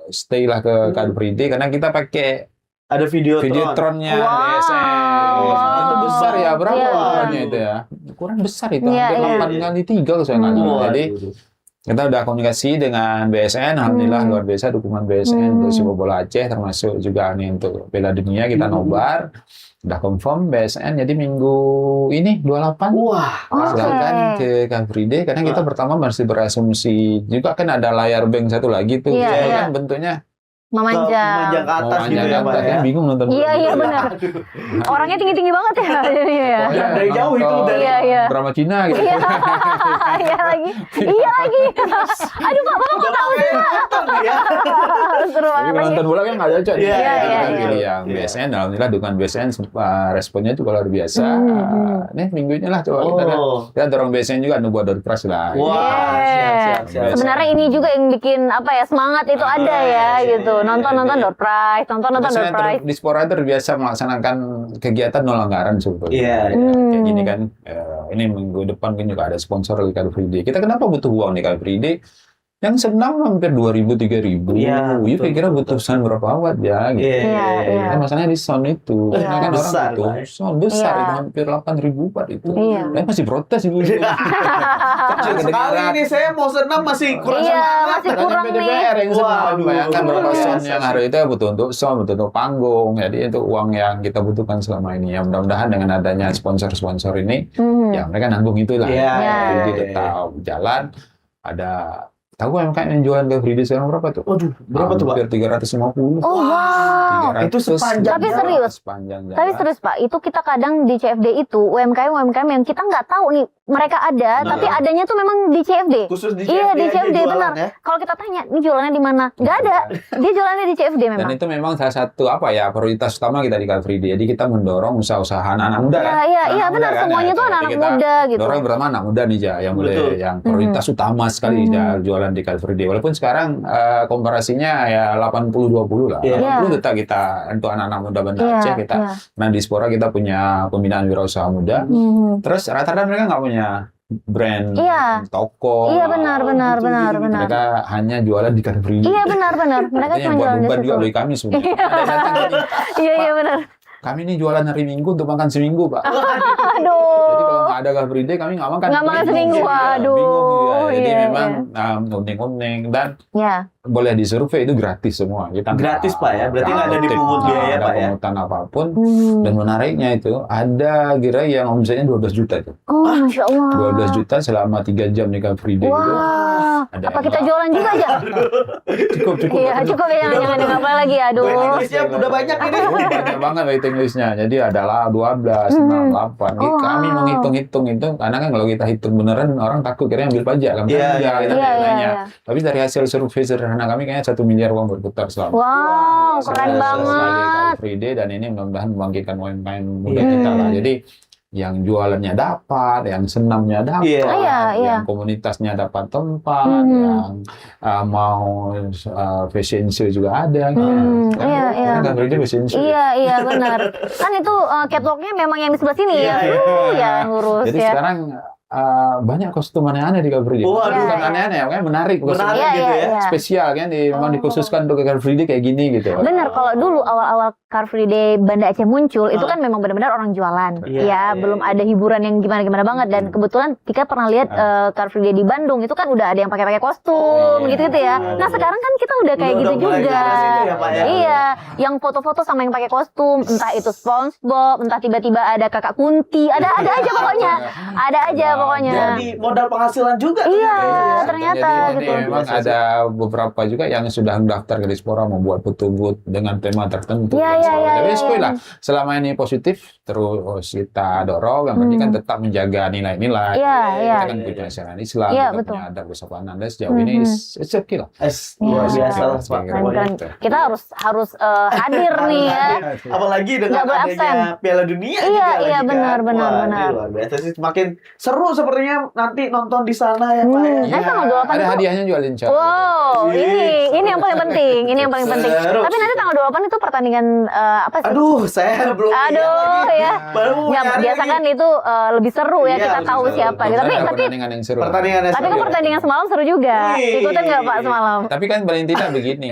S3: stay lah ke Car Free Day karena kita pakai
S2: Ada
S3: Videotron-nya
S1: Wow.
S3: DSM.
S1: Wow.
S3: Itu besar ya, berapa
S1: Iya.
S3: ukurannya itu ya? Ukuran besar itu,
S1: Iya,
S3: hampir
S1: iya.
S3: 8 kali 3 kalau saya nggak salah. Jadi kita udah komunikasi dengan BSN, alhamdulillah luar biasa dukungan BSN untuk sepak bola Aceh, termasuk juga nih untuk Piala Dunia kita nobar. Udah confirm BSN, jadi minggu ini 28.
S2: Wah,
S3: Silakan ke Car Free Day karena kita pertama masih berasumsi juga kan ada layar bank satu lagi tuh.
S1: Iya,
S3: Saya
S1: iya.
S3: kan bentuknya
S1: Memanjang.
S2: memanjang ke atas
S3: mau
S2: gitu
S3: manjang
S2: ya,
S3: ke
S2: Pak
S3: atas,
S2: ya.
S3: kan bingung nonton.
S1: Iya, benar. Orangnya tinggi-tinggi banget ya. jadinya ya.
S2: Ya, dari jauh itu
S3: Nonton
S1: Iya, iya.
S3: drama Cina gitu.
S1: Iya. Iya lagi. Iya lagi. Aduh Pak, Bapak kok tahu sih?
S2: Nonton nih ya.
S1: Seru banget.
S3: Tapi kalau nonton bola kan nggak cocok.
S2: Iya,
S3: Kita
S1: iya,
S3: kan
S1: iya.
S3: pilih yang BSN. Alhamdulillah dengan BSN responnya juga luar biasa. Nih minggu ini lah coba kita dorong BSN juga buat door prize lah.
S2: Wah,
S1: Yeah.
S2: siap.
S1: Sebenarnya ini juga yang bikin semangat itu ada ya gitu. Nonton door prize, nonton door
S3: Biasanya
S1: prize.
S3: Dispora terbiasa melaksanakan kegiatan nol anggaran sebetulnya.
S2: Iya.
S3: Kayak gini kan, ini minggu depan kan juga ada sponsor di Car Free Day. Kita kenapa butuh uang di Car Free Day? Yang senam hampir 2.000, 3.000.
S2: Iya,
S3: Iya, kira-kira butuh sound berapa watt ya? Gitu.
S1: Iya.
S3: Kan masalahnya di sound itu.
S1: Iya.
S3: Karena kan orang
S2: Besar,
S3: butuh
S2: Pak.
S3: sound besar,
S1: Iya.
S3: itu hampir 8.000 watt itu.
S1: Iya.
S3: Masih protes ibu.
S2: Sekali ini saya mau senam masih kurang
S1: Iya,
S2: semangat.
S1: masih kurang nih.
S3: PDPR yang senam.
S2: Waduh.
S3: Bayangkan berapa
S2: Luar
S3: sound
S2: biasa
S3: yang
S2: sih.
S3: hari itu butuh untuk sound, butuh untuk panggung. Jadi itu uang yang kita butuhkan selama ini. Ya mudah-mudahan dengan adanya sponsor-sponsor ini, ya mereka nanggung itulah.
S2: Iya.
S3: Jadi tetap jalan. Ada tahu UMKM yang jualan ke Free Day sekarang berapa tuh?
S2: Waduh, berapa tuh, Pak?
S3: Hampir 350.
S1: Oh wow.
S3: 300
S2: Itu sepanjang
S1: Tapi serius.
S3: Sepanjang jalan.
S1: Tapi serius Pak, itu kita kadang di CFD itu UMKM yang kita nggak tahu nih mereka ada, tapi adanya tuh memang di CFD.
S2: Khusus di
S1: Iya, di
S2: aja
S1: CFD
S2: jualan
S1: benar.
S2: ya.
S1: Kalau kita tanya, ini jualannya di mana? Nggak ada. Dia jualannya di CFD
S3: Dan
S1: memang.
S3: itu memang salah satu prioritas utama kita di Car Free Day. Jadi kita mendorong usaha-usaha anak-anak muda
S1: Iya,
S3: kan.
S1: iya,
S3: Anak
S1: iya
S3: muda
S1: benar.
S3: kan,
S1: Semuanya
S3: ya.
S1: tuh
S3: Jadi
S1: anak-anak
S3: kita
S1: muda gitu.
S3: dorong pertama anak muda nih Ja, yang
S2: Betul.
S3: yang prioritas utama sekali ya, jualan di Car Free Day. Walaupun sekarang komparasinya ya 80-20 lah.
S2: Iya.
S3: 80 tetap kita untuk anak-anak muda Banda
S1: Iya,
S3: Aceh kita.
S1: iya.
S3: Nah di Spora kita punya pembinaan wirausaha muda. Terus rata-rata mereka nggak punya brand
S1: Iya.
S3: toko.
S1: Iya benar.
S3: Mereka hanya jualan di Car Free Day.
S1: Iya benar. Mereka
S3: Artinya
S1: cuma
S3: yang buat
S1: jualan di
S3: beban
S1: situ.
S3: juga bagi kami sebenarnya. Ada yang datang gini,
S1: Iya benar.
S3: kami ini jualan hari Minggu untuk makan seminggu, Pak.
S1: Aduh.
S3: Jadi kalau nggak ada Car Free Day, kami nggak makan.
S1: Nggak makan seminggu,
S3: Bingung juga.
S1: aduh.
S3: Bingung juga. Jadi
S1: Iya,
S3: memang unik-unik dan
S1: Ya.
S3: boleh disurvei itu gratis semua. Kita
S2: Gratis, Pak, ya? Berarti nggak ada dipungut biaya,
S3: nggak ada
S2: Pak, ya?
S3: pungutan apapun.
S1: Hmm.
S3: Dan menariknya itu ada gerai yang omsetnya 12 juta itu.
S1: Oh, Masya Allah.
S3: 12 juta selama 3 jam di Car Free Day itu.
S1: Wah.
S3: Ada
S1: Apa
S3: yang
S1: kita
S3: nggak-
S1: jualan juga aja?
S3: Cukup.
S1: Iya, cukup ya. Jangan apa lagi. Aduh.
S2: Inggrisnya udah banyak ini.
S3: Banyak banget waiting listnya. Jadi adalah 12, 6, 8.
S1: Oh,
S3: Kami
S1: wow.
S3: menghitung-hitung itu karena kan kalau kita hitung beneran orang takut kira ambil pajak kan.
S2: Iya,
S3: Enggak,
S2: iya,
S3: kita
S1: Iya,
S3: nanya.
S1: iya.
S3: Tapi dari hasil survei sederhana kami kayaknya 1 miliar uang berputar selama
S1: Wow, keren
S3: sekali
S1: banget.
S3: Car Free Day, dan ini mudah-mudahan membangkitkan UMKM muda
S2: Iya.
S3: kita lah. Jadi yang jualannya dapat, yang senamnya dapat,
S2: Iya.
S1: Iya, iya.
S3: yang komunitasnya dapat tempat, yang mau fashion show juga ada. Kan,
S1: iya, iya.
S3: Car Free Day fashion show.
S1: Iya benar. Kan itu catwalknya memang yang di sebelah sini ya.
S2: Iya,
S1: Ya ngurus
S3: Jadi
S1: ya.
S3: sekarang banyak kostum aneh-aneh di Car Free Day.
S2: Waduh.
S3: Bukan aneh-aneh, makanya menarik.
S2: Menarik
S3: Kostumnya
S2: gitu ya.
S3: spesial kan, memang
S1: Oh.
S3: dikhususkan untuk Car Free Day kayak gini gitu.
S1: Benar, kalau dulu awal-awal Car Free Day Banda Aceh muncul, itu kan memang benar-benar orang jualan.
S2: Iya,
S1: Ya,
S2: iya,
S1: belum
S2: iya.
S1: ada hiburan yang gimana-gimana banget. Dan kebetulan Tika pernah lihat Car Free Day di Bandung, itu kan udah ada yang pakai kostum,
S3: Iya.
S1: gitu-gitu ya. Nah, sekarang kan kita udah kayak gitu
S2: Udah mulai
S1: juga.
S2: ke situ ya, Pak, ya?
S1: Iya, yang foto-foto sama yang pakai kostum, entah itu SpongeBob, entah tiba-tiba ada Kakak Kunti, ada aja pokoknya. Ada aja pokoknya.
S2: Jadi modal penghasilan juga. tuh.
S1: Iya,
S2: Kayaknya.
S1: ternyata
S3: Jadi
S1: gitu.
S3: memang ada beberapa juga yang sudah mendaftar ke Dispora membuat booth dengan tema tertentu.
S1: Iya, iya, iya,
S3: Tapi
S1: iya,
S3: sekali
S1: iya.
S3: lah, selama ini positif terus kita dorong. Yang penting kan tetap menjaga nilai-nilai.
S1: Iya, iya.
S3: Kita kan punya syariat Islam,
S1: Iya,
S3: kita
S1: betul.
S3: punya adab kesopanan. Dan sejauh ini it's okay lah.
S2: Luar
S1: Iya.
S2: biasa lah, Pak.
S1: Keren-keren. Kita harus hadir nih ya.
S2: Apalagi dengan
S1: Nggak boleh absen.
S2: adanya Piala Dunia
S1: Iya,
S2: juga
S1: iya,
S2: lagi kan.
S1: benar, benar,
S2: Wah,
S1: benar.
S2: ini luar biasa sih. Semakin seru sepertinya nanti nonton di sana ya, Pak. Ya.
S1: Nanti tanggal 28
S3: ada
S1: itu-
S3: hadiahnya juga Linca.
S1: Wow, ini yang paling penting. Ini yang paling penting.
S2: Seru.
S1: Tapi nanti tanggal 28 itu pertandingan apa sih?
S2: Aduh, saya belum lihat
S1: Aduh,
S2: lagi.
S1: ya.
S2: Baru mau
S1: Nggak,
S2: nyari
S1: biasa
S2: lagi.
S1: kan itu lebih seru ya,
S2: Iya,
S1: kita
S2: lebih
S1: tahu
S2: seru.
S1: siapa.
S3: Ada
S1: Tapi
S3: pertandingan yang seru.
S2: Pertandingannya
S1: kan
S2: seru ya.
S1: pertandingan semalam seru juga.
S2: Wih.
S1: Ikutan nggak Pak semalam?
S3: Tapi kan paling tidak begini,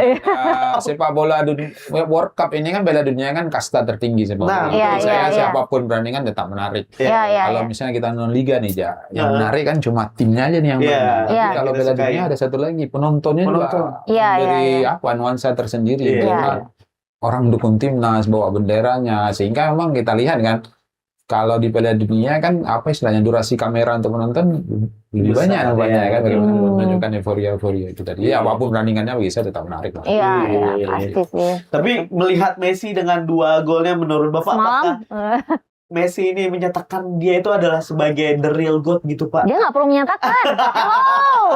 S3: sepak bola dunia, World Cup ini kan Piala Dunia kan kasta tertinggi sepak bola.
S2: Nah,
S3: Menurut
S1: iya,
S3: saya
S1: iya.
S3: siapapun perandingan tetap menarik.
S1: Iya, iya,
S3: Kalau
S1: iya.
S3: misalnya kita non liga nih Ja, yang
S2: Iya.
S3: menarik kan cuma timnya aja nih yang
S2: Iya.
S3: menang. Tapi
S1: Iya.
S3: kalau
S2: Kita
S3: Piala
S2: sukai.
S3: Dunia ada satu lagi, penontonnya
S2: Penonton.
S3: juga
S1: Iya,
S3: dari
S1: iya,
S3: apa nuansa tersendiri.
S2: Iya.
S3: Karena orang dukung timnas, bawa benderanya, sehingga memang kita lihat kan. Kalau di Piala Dunia kan apa istilahnya durasi kamera untuk menonton lebih
S2: Besar,
S3: banyak nampaknya
S2: ya.
S3: kan bagaimana
S1: Hmm.
S3: menunjukkan euforia itu tadi. Ya apapun perandingannya bisa tetap menarik lah.
S1: Iya, iya,
S2: Iya.
S1: pasti sih.
S2: Tapi melihat Messi dengan 2 golnya menurut Bapak
S1: Semalam,
S2: apakah Messi ini menyatakan dia itu adalah sebagai the real God gitu Pak?
S1: Dia nggak perlu menyatakan. Wow.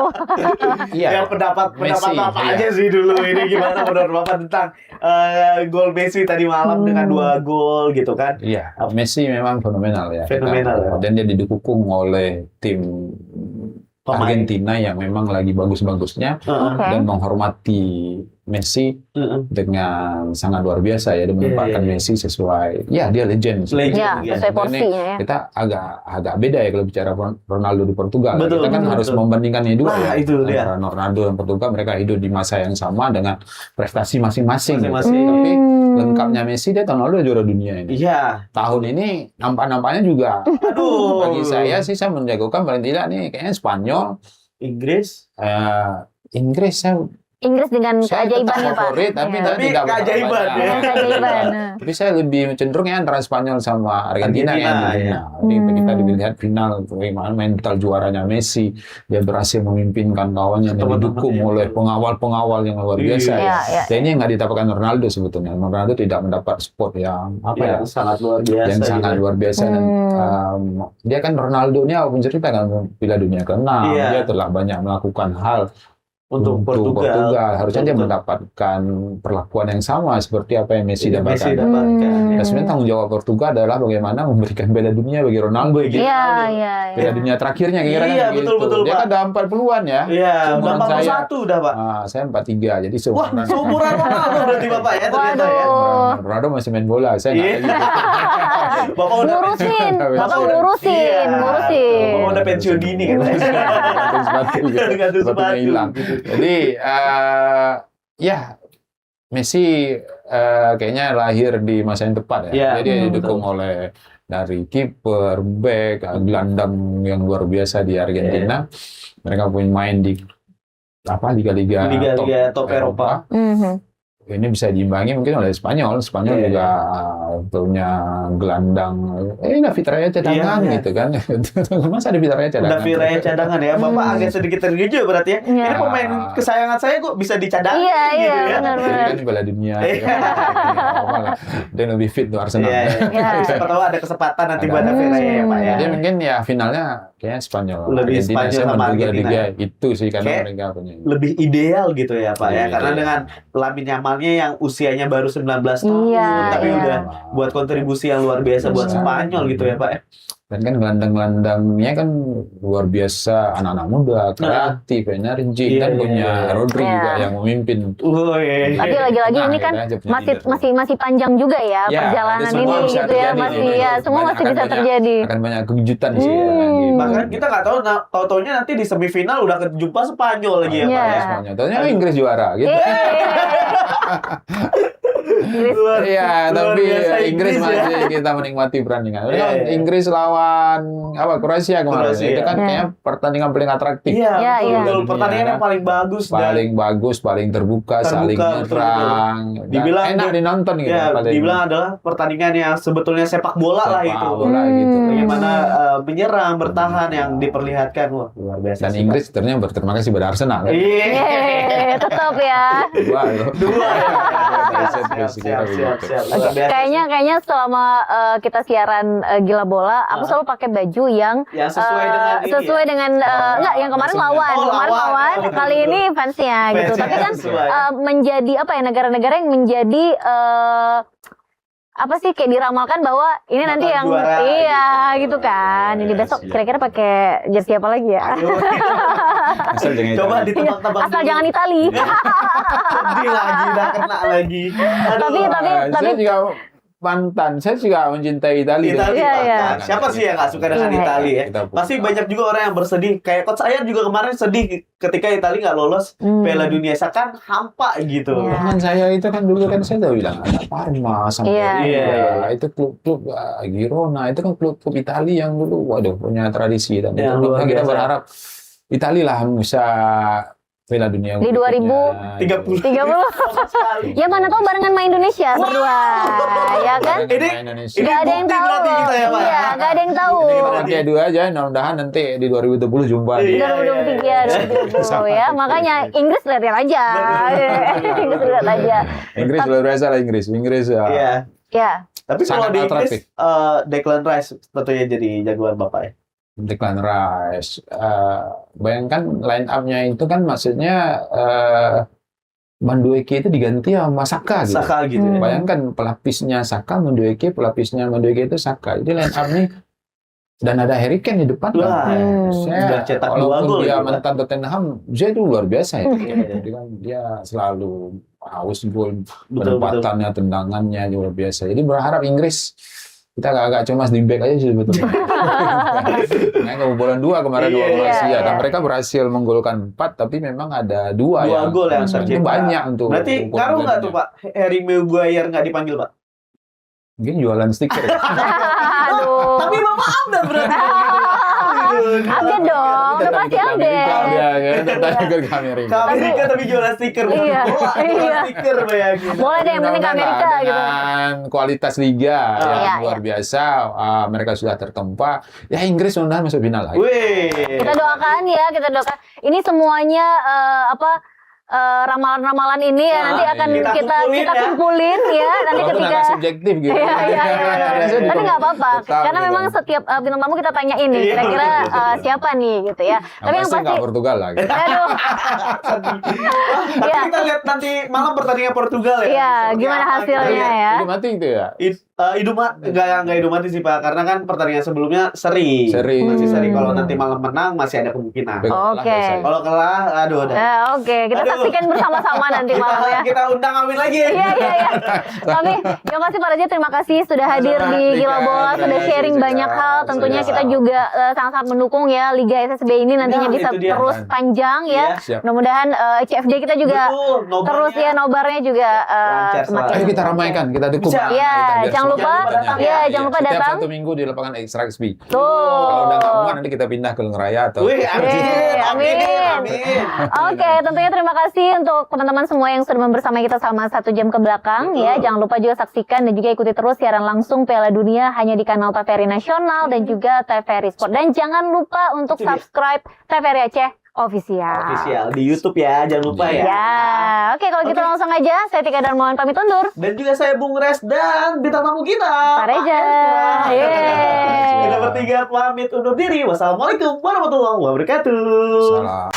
S3: Iya.
S2: Ya pendapat
S3: Messi,
S2: Bapak
S3: iya.
S2: aja sih dulu ini gimana menurut Bapak tentang gol Messi tadi malam dengan 2 gol gitu kan?
S3: Iya, Messi memang fenomenal ya.
S2: Fenomenal, ya.
S3: Dan dia didukung oleh tim
S2: Pemain.
S3: Argentina yang memang lagi bagus-bagusnya
S2: Heeh.
S1: Oke.
S3: dan menghormati Messi
S2: Heeh.
S3: dengan sangat luar biasa ya. Dia menempatkan
S2: iya.
S3: Messi sesuai, ya dia legend.
S2: Legend.
S1: Ya,
S2: Iya.
S1: sesuai porsinya ya.
S3: Kita agak beda ya kalau bicara Ronaldo di Portugal.
S2: Betul,
S3: Kita kan
S2: betul,
S3: harus
S2: betul.
S3: membandingkannya dua
S2: Nah,
S3: ya.
S2: itu dia.
S3: Antara Ronaldo dan Portugal, mereka hidup di masa yang sama dengan prestasi masing-masing.
S2: Masing-masing.
S3: Tapi
S1: Hmm.
S3: lengkapnya Messi, dia tahun lalu juara dunia ini.
S2: Iya.
S3: Tahun ini nampak-nampaknya juga.
S2: Aduh.
S3: Bagi saya sih, saya menjagokan paling tidak nih kayaknya Spanyol,
S2: Inggris.
S3: Inggris
S1: Inggris dengan
S3: saya
S1: keajaibannya
S3: tetap
S1: Pak.
S3: favorit, tapi
S1: Iya.
S3: tidak
S2: Tapi keajaiban,
S3: banyak.
S2: ya.
S1: Keajaiban.
S3: Tapi saya lebih cenderung ya antara Spanyol sama Argentina ya.
S2: Argentina,
S3: Jadi
S1: Hmm.
S3: kita dilihat final bagaimana mental juaranya Messi, dia berhasil memimpinkan kawannya dan
S2: Teman-teman,
S3: didukung
S2: ya.
S3: oleh pengawal-pengawal yang luar biasa.
S2: Iya,
S3: Ya.
S1: Iya,
S3: Dan ini yang nggak didapatkan Ronaldo sebetulnya. Ronaldo tidak mendapat support yang apa ya?
S2: Yang sangat luar biasa.
S3: Yang sangat
S2: gitu.
S3: luar biasa dan dia kan Ronaldo ini menceritakan Piala Dunia ke-6.
S2: Iya.
S3: Dia telah banyak melakukan hal
S2: Untuk Portugal.
S3: Harusnya dia
S2: Betul.
S3: mendapatkan perlakuan yang sama seperti apa yang Messi
S2: Messi
S3: dapatkan.
S2: dapatkan.
S3: Dan sebenarnya tanggung jawab Portugal adalah bagaimana memberikan Piala Dunia bagi Ronaldo.
S2: Bagi
S1: Iya,
S2: Ronaldo.
S1: iya,
S3: Piala
S1: iya.
S3: Dunia terakhirnya kira-kira
S2: Iya,
S3: kan gitu.
S2: betul,
S3: Dia
S2: Pak.
S3: kan udah 40-an ya.
S2: Iya, udah
S3: Seumuran
S2: 41 udah Pak.
S3: Saya 43, jadi
S2: Wah,
S3: seumuran.
S2: seumuran Ronaldo berarti Bapak ya ternyata ya.
S1: Waduh.
S3: Ronaldo masih main bola, saya nggak
S2: Iya.
S3: kayak gitu.
S2: Bapak udah
S1: Ngurusin,
S3: Bapak
S1: Bapak
S2: udah-
S1: ngurusin,
S2: Iya.
S1: ngurusin.
S2: Bapak udah pensiun dini katanya.
S3: Gantung sepatu gitu.
S2: Gantung
S3: Sepatunya
S2: sepatu.
S3: hilang. Jadi ya Messi kayaknya lahir di masa yang tepat ya.
S2: Iya,
S3: Jadi dia
S1: betul.
S3: didukung oleh dari kiper, back, gelandang yang luar biasa di Argentina. Mereka punya main di liga-liga
S2: Liga-liga top Eropa.
S1: Mhm.
S3: Ini bisa diimbangi mungkin oleh Spanyol. Spanyol
S2: Iya.
S3: juga punya gelandang. David Raya cadangan
S2: Iya.
S3: gitu kan. Masa David Raya cadangan?
S2: David Raya cadangan ya. Bapak agak sedikit tergigit berarti ya.
S1: Iya.
S2: Ini pemain kesayangan saya kok bisa dicadangin
S1: Iya,
S2: gitu
S1: iya,
S2: ya.
S1: benar-benar.
S3: Jadi kan Piala Dunia.
S2: Iya.
S3: ya kan. Dia lebih fit tuh Arsenal.
S2: Iya,
S1: Iya.
S2: Siapa tahu ada kesempatan nanti buat
S3: Ada.
S2: David Raya ya Pak ya.
S3: Jadi mungkin ya finalnya kayaknya Spanyol.
S2: Lebih
S3: Argentina
S2: Spanyol
S3: saya
S2: sama
S3: menduga
S2: Argentina.
S3: liga itu sih karena
S2: Kayak
S3: mereka punya.
S2: Lebih ideal gitu ya Pak ya.
S3: Iya,
S2: Karena
S3: iya.
S2: dengan Lamine Yamalnya yang usianya baru 19 tahun
S1: Iya,
S2: tapi
S1: iya.
S2: udah buat kontribusi yang luar biasa buat
S3: Iya.
S2: Spanyol gitu ya Pak ya.
S3: Dan kan gelandang-gelandangnya kan luar biasa, anak-anak muda, kreatif, energik,
S2: Iya,
S3: kan
S2: iya,
S3: punya
S2: iya.
S3: Rodri
S1: Iya.
S3: juga yang memimpin.
S2: Woi.
S1: Tapi lagi-lagi
S3: Nah,
S1: ini kan
S3: akhirnya aja punya
S1: masih
S3: leader.
S1: masih panjang juga ya
S3: Ya,
S1: perjalanan
S3: ada semua
S1: ini
S3: bisa
S1: gitu ya,
S3: terjadi
S1: masih
S3: nih.
S1: ya semua
S3: Banyak
S1: masih
S3: akan
S1: bisa
S3: banyak-
S1: terjadi.
S3: Akan banyak kejutan sih.
S2: Bahkan kita nggak tahu tahu-taunya nanti di semifinal udah kejumpa Spanyol lagi ya Pak
S1: Iya.
S2: ya.
S3: Semuanya. Taunya Inggris juara gitu.
S1: Inggris.
S3: Iya,
S2: luar
S3: tapi
S2: biasa
S3: Inggris
S2: ya.
S3: masih kita menikmati pertandingan.
S2: Iya,
S3: Kan
S2: iya.
S3: Inggris lawan Kroasia kemarin.
S2: Kroasia.
S3: Itu kan
S1: Iya.
S3: kayaknya pertandingan paling atraktif.
S2: Iya,
S1: Iya,
S2: betul,
S1: iya.
S2: betul. Pertandingan yang paling bagus
S3: Paling bagus, paling terbuka, saling
S2: Terbuka, betul,
S3: menyerang. Dan
S2: Dibilang
S3: enak
S2: tuh-
S3: dinonton gitu.
S2: ya,
S3: paling
S2: dibilang adalah pertandingan yang sebetulnya sepak bola lah
S3: sepak
S2: itu.
S3: bola gitu.
S2: Bagaimana menyerang, bertahan yang diperlihatkan. Wah, luar biasa
S3: Dan
S2: sih,
S3: Inggris ternyata berterima kasih pada Arsenal.
S2: Pak. Iya.
S1: Yeay, tetap ya.
S3: Dua loh.
S2: Dua ya.
S3: Siap.
S2: Luar biasa.
S1: Kayaknya selama kita siaran Gila Bola, aku
S2: Ah.
S1: selalu pakai baju yang
S2: Yang sesuai dengan ini
S1: sesuai
S2: ya?
S1: dengan enggak yang kemarin
S3: maksudnya.
S1: lawan,
S2: Oh,
S1: kemarin
S2: lawan.
S1: lawan,
S2: Oh, betul,
S1: kali
S2: betul.
S1: ini fansnya gitu.
S2: Fansnya
S1: Tapi kan
S2: sesuai.
S1: menjadi apa ya negara-negara yang menjadi apa sih kayak diramalkan bahwa ini
S2: Bakal
S1: nanti yang
S2: juara,
S1: iya
S2: gitu.
S1: gitu kan. Jadi
S3: Yes,
S1: besok
S3: iya.
S1: kira-kira pakai jersey apa lagi ya?
S2: Aduh.
S3: Asal jangan
S2: Coba
S3: Itali.
S2: ditebak-tebak
S1: Asal
S2: dulu.
S1: jangan Itali.
S2: Sedih lagi, udah kena lagi. Aduh.
S3: Saya juga mantan, saya juga mencintai Italia.
S2: Italia,
S1: Iya, iya.
S2: Pak. Siapa sih yang nggak suka dengan
S1: Iya.
S2: Italia ya?
S3: Kita
S2: Pasti banyak juga orang yang bersedih. Kayak coach saya juga kemarin sedih ketika Italia nggak lolos Piala Dunia. Seakan hampa gitu.
S1: Iya.
S3: Bahkan saya itu kan dulu kan saya udah bilang ada Parma, Sampdoria,
S2: Iya.
S3: itu klub-klub Girona, itu kan klub-klub Italia yang dulu waduh punya tradisi dan
S2: Yang
S3: itu
S2: luar
S3: kita
S2: biasa.
S3: berharap Italia lah bisa Piala Dunia
S1: Di
S3: berikutnya.
S2: 30.
S1: 30.
S2: Sama sekali.
S1: Ya mana tahu barengan main Indonesia berdua, ya kan?
S2: Ini-
S3: Indonesia.
S2: ini
S1: Gak ada yang
S2: bukti
S1: tahu.
S2: berarti kita ya, Pak.
S1: Iya, gak ada yang tahu.
S3: Ini kita pakai dua aja, mudah-mudahan nanti di 2020 jumpa.
S2: Iya.
S1: 2023, 2020
S3: Sama.
S1: ya. Makanya Inggris lihat aja. Inggris lihat aja.
S3: Inggris luar biasa lah Inggris. Inggris ya.
S2: Iya.
S1: Ya.
S2: Tapi kalau
S3: Sangat
S2: di Inggris,
S3: atraktif.
S2: Declan Rice tentunya jadi jagoan Bapak ya.
S3: Declan Rice. Bayangkan line up-nya itu kan maksudnya Madueke itu diganti sama Saka gitu.
S2: Saka gitu ya.
S3: Bayangkan pelapisnya Saka, Madueke, pelapisnya Madueke itu Saka. Jadi line up nih dan ada Harry Kane di depan
S2: Wah,
S3: kan.
S2: sudah cetak 2
S3: Walaupun
S2: gol
S3: dia
S2: gitu, Pak.
S3: mantan Tottenham, dia itu luar biasa ya.
S2: Iya, iya.
S3: Jadi kan dia selalu haus gol,
S2: Betul,
S3: penempatannya, tendangannya luar biasa. Jadi berharap Inggris kita agak cemas di back aja sih sebetulnya. Main kebobolan 2 kemarin
S2: Iya,
S3: 2
S2: iya,
S3: Malaysia.
S1: iya.
S3: Dan mereka berhasil menggolkan 4, tapi memang ada 2
S2: 2
S3: yang
S2: gol yang
S3: itu
S2: tercipta.
S3: banyak untuk
S2: Berarti
S3: ukuran
S2: ngaruh nggak tuh
S3: gamenya.
S2: Pak Harry Maguire nggak dipanggil Pak?
S3: Mungkin jualan stiker ya.
S1: Aduh.
S2: Tapi Bapak update berarti.
S1: Update dong, udah pasti update.
S3: Iya, kita ikut ke Amerika.
S2: Ke Amerika tapi jualan stiker. bukan
S1: Iya,
S2: bola, jualan
S1: iya.
S2: stiker bayangin.
S1: Boleh deh, yang penting ke
S3: Mudah-mudahan
S1: Amerika
S3: lah,
S1: gitu.
S3: dengan kualitas liga yang
S1: Iya,
S3: luar biasa, mereka sudah tertempa. Ya Inggris mudah-mudahan masuk final lagi.
S2: Wih.
S1: Kita doakan ya, kita doakan. Ini semuanya ramalan-ramalan ini ya
S2: Nah,
S1: nanti akan
S2: kita
S1: kita
S2: kumpulin ya.
S1: kumpulin ya nanti
S3: Walaupun
S1: ketika
S3: agak subjektif gitu.
S1: Iya, iya, iya. Tapi nggak apa-apa,
S3: Tetap
S1: karena
S3: gitu.
S1: memang setiap bintang tamu kita tanyain nih,
S2: Iya,
S1: kira-kira
S2: betul.
S1: siapa nih gitu ya. Tapi yang
S3: pasti
S1: pasti,
S3: nggak Portugal lah. Gitu.
S1: aduh,
S2: Tapi
S1: Iya.
S2: kita lihat nanti malam pertandingan Portugal ya.
S1: iya,
S2: Seperti
S1: gimana
S2: apa
S1: hasilnya
S2: kita lihat.
S1: ya?
S3: Itu mati itu ya.
S2: Hidup nggak hidup mati sih Pak, karena kan pertandingan sebelumnya seri.
S3: Seri.
S2: Masih seri. Kalau
S1: Hmm.
S2: nanti malam menang masih ada kemungkinan.
S3: Tapi kalau
S1: Oke.
S3: kalah selesai.
S2: Kalau kalah, aduh udah.
S1: Ya, oke, kita
S2: Aduh.
S1: saksikan bersama-sama nanti malam ya.
S2: Kita undang Amin lagi.
S1: Iya, iya, iya. Tapi yang pasti Pak Raja terima kasih sudah hadir di Gila Bola, sudah sharing banyak hal. Tentunya kita juga sangat-sangat mendukung ya Liga SSB ini nantinya
S2: Nah,
S1: bisa
S2: itu dia.
S1: terus panjang ya.
S2: Iya.
S3: Siap.
S1: Mudah-mudahan CFD kita juga
S2: Betul, nobarnya.
S1: terus ya nobarnya juga
S2: Lancar
S1: semakin.
S3: Ayo kita ramaikan, kita dukung.
S2: Bisa.
S1: Iya,
S3: Biar
S1: jangan lupa,
S3: semuanya datang.
S1: iya, jangan lupa
S3: Setiap
S1: datang.
S3: 1 minggu di lapangan Extra XP.
S1: Tuh.
S3: Kalau udah nggak muat nanti kita pindah ke Lengraya atau.
S2: Wih, amin,
S1: Amin.
S2: amin.
S1: Oke, tentunya terima kasih untuk teman-teman semua yang sudah bersama kita selama 1 jam ke belakang ya. Jangan lupa juga saksikan dan juga ikuti terus siaran langsung Piala Dunia hanya di kanal TVRI Nasional dan juga TVRI Sport. Dan jangan lupa untuk
S2: Itu dia.
S1: subscribe TVRI Aceh Official.
S2: Official di YouTube ya, jangan lupa ya.
S1: Ya, oke kalau gitu
S2: Oke.
S1: langsung aja. Saya Tika Darmawan pamit undur.
S2: Dan juga saya Bung Res dan bintang tamu kita
S1: Pak Reza.
S2: Erka.
S1: Yeay.
S2: Kita bertiga pamit undur diri. Wassalamualaikum warahmatullahi wabarakatuh.
S3: Salah.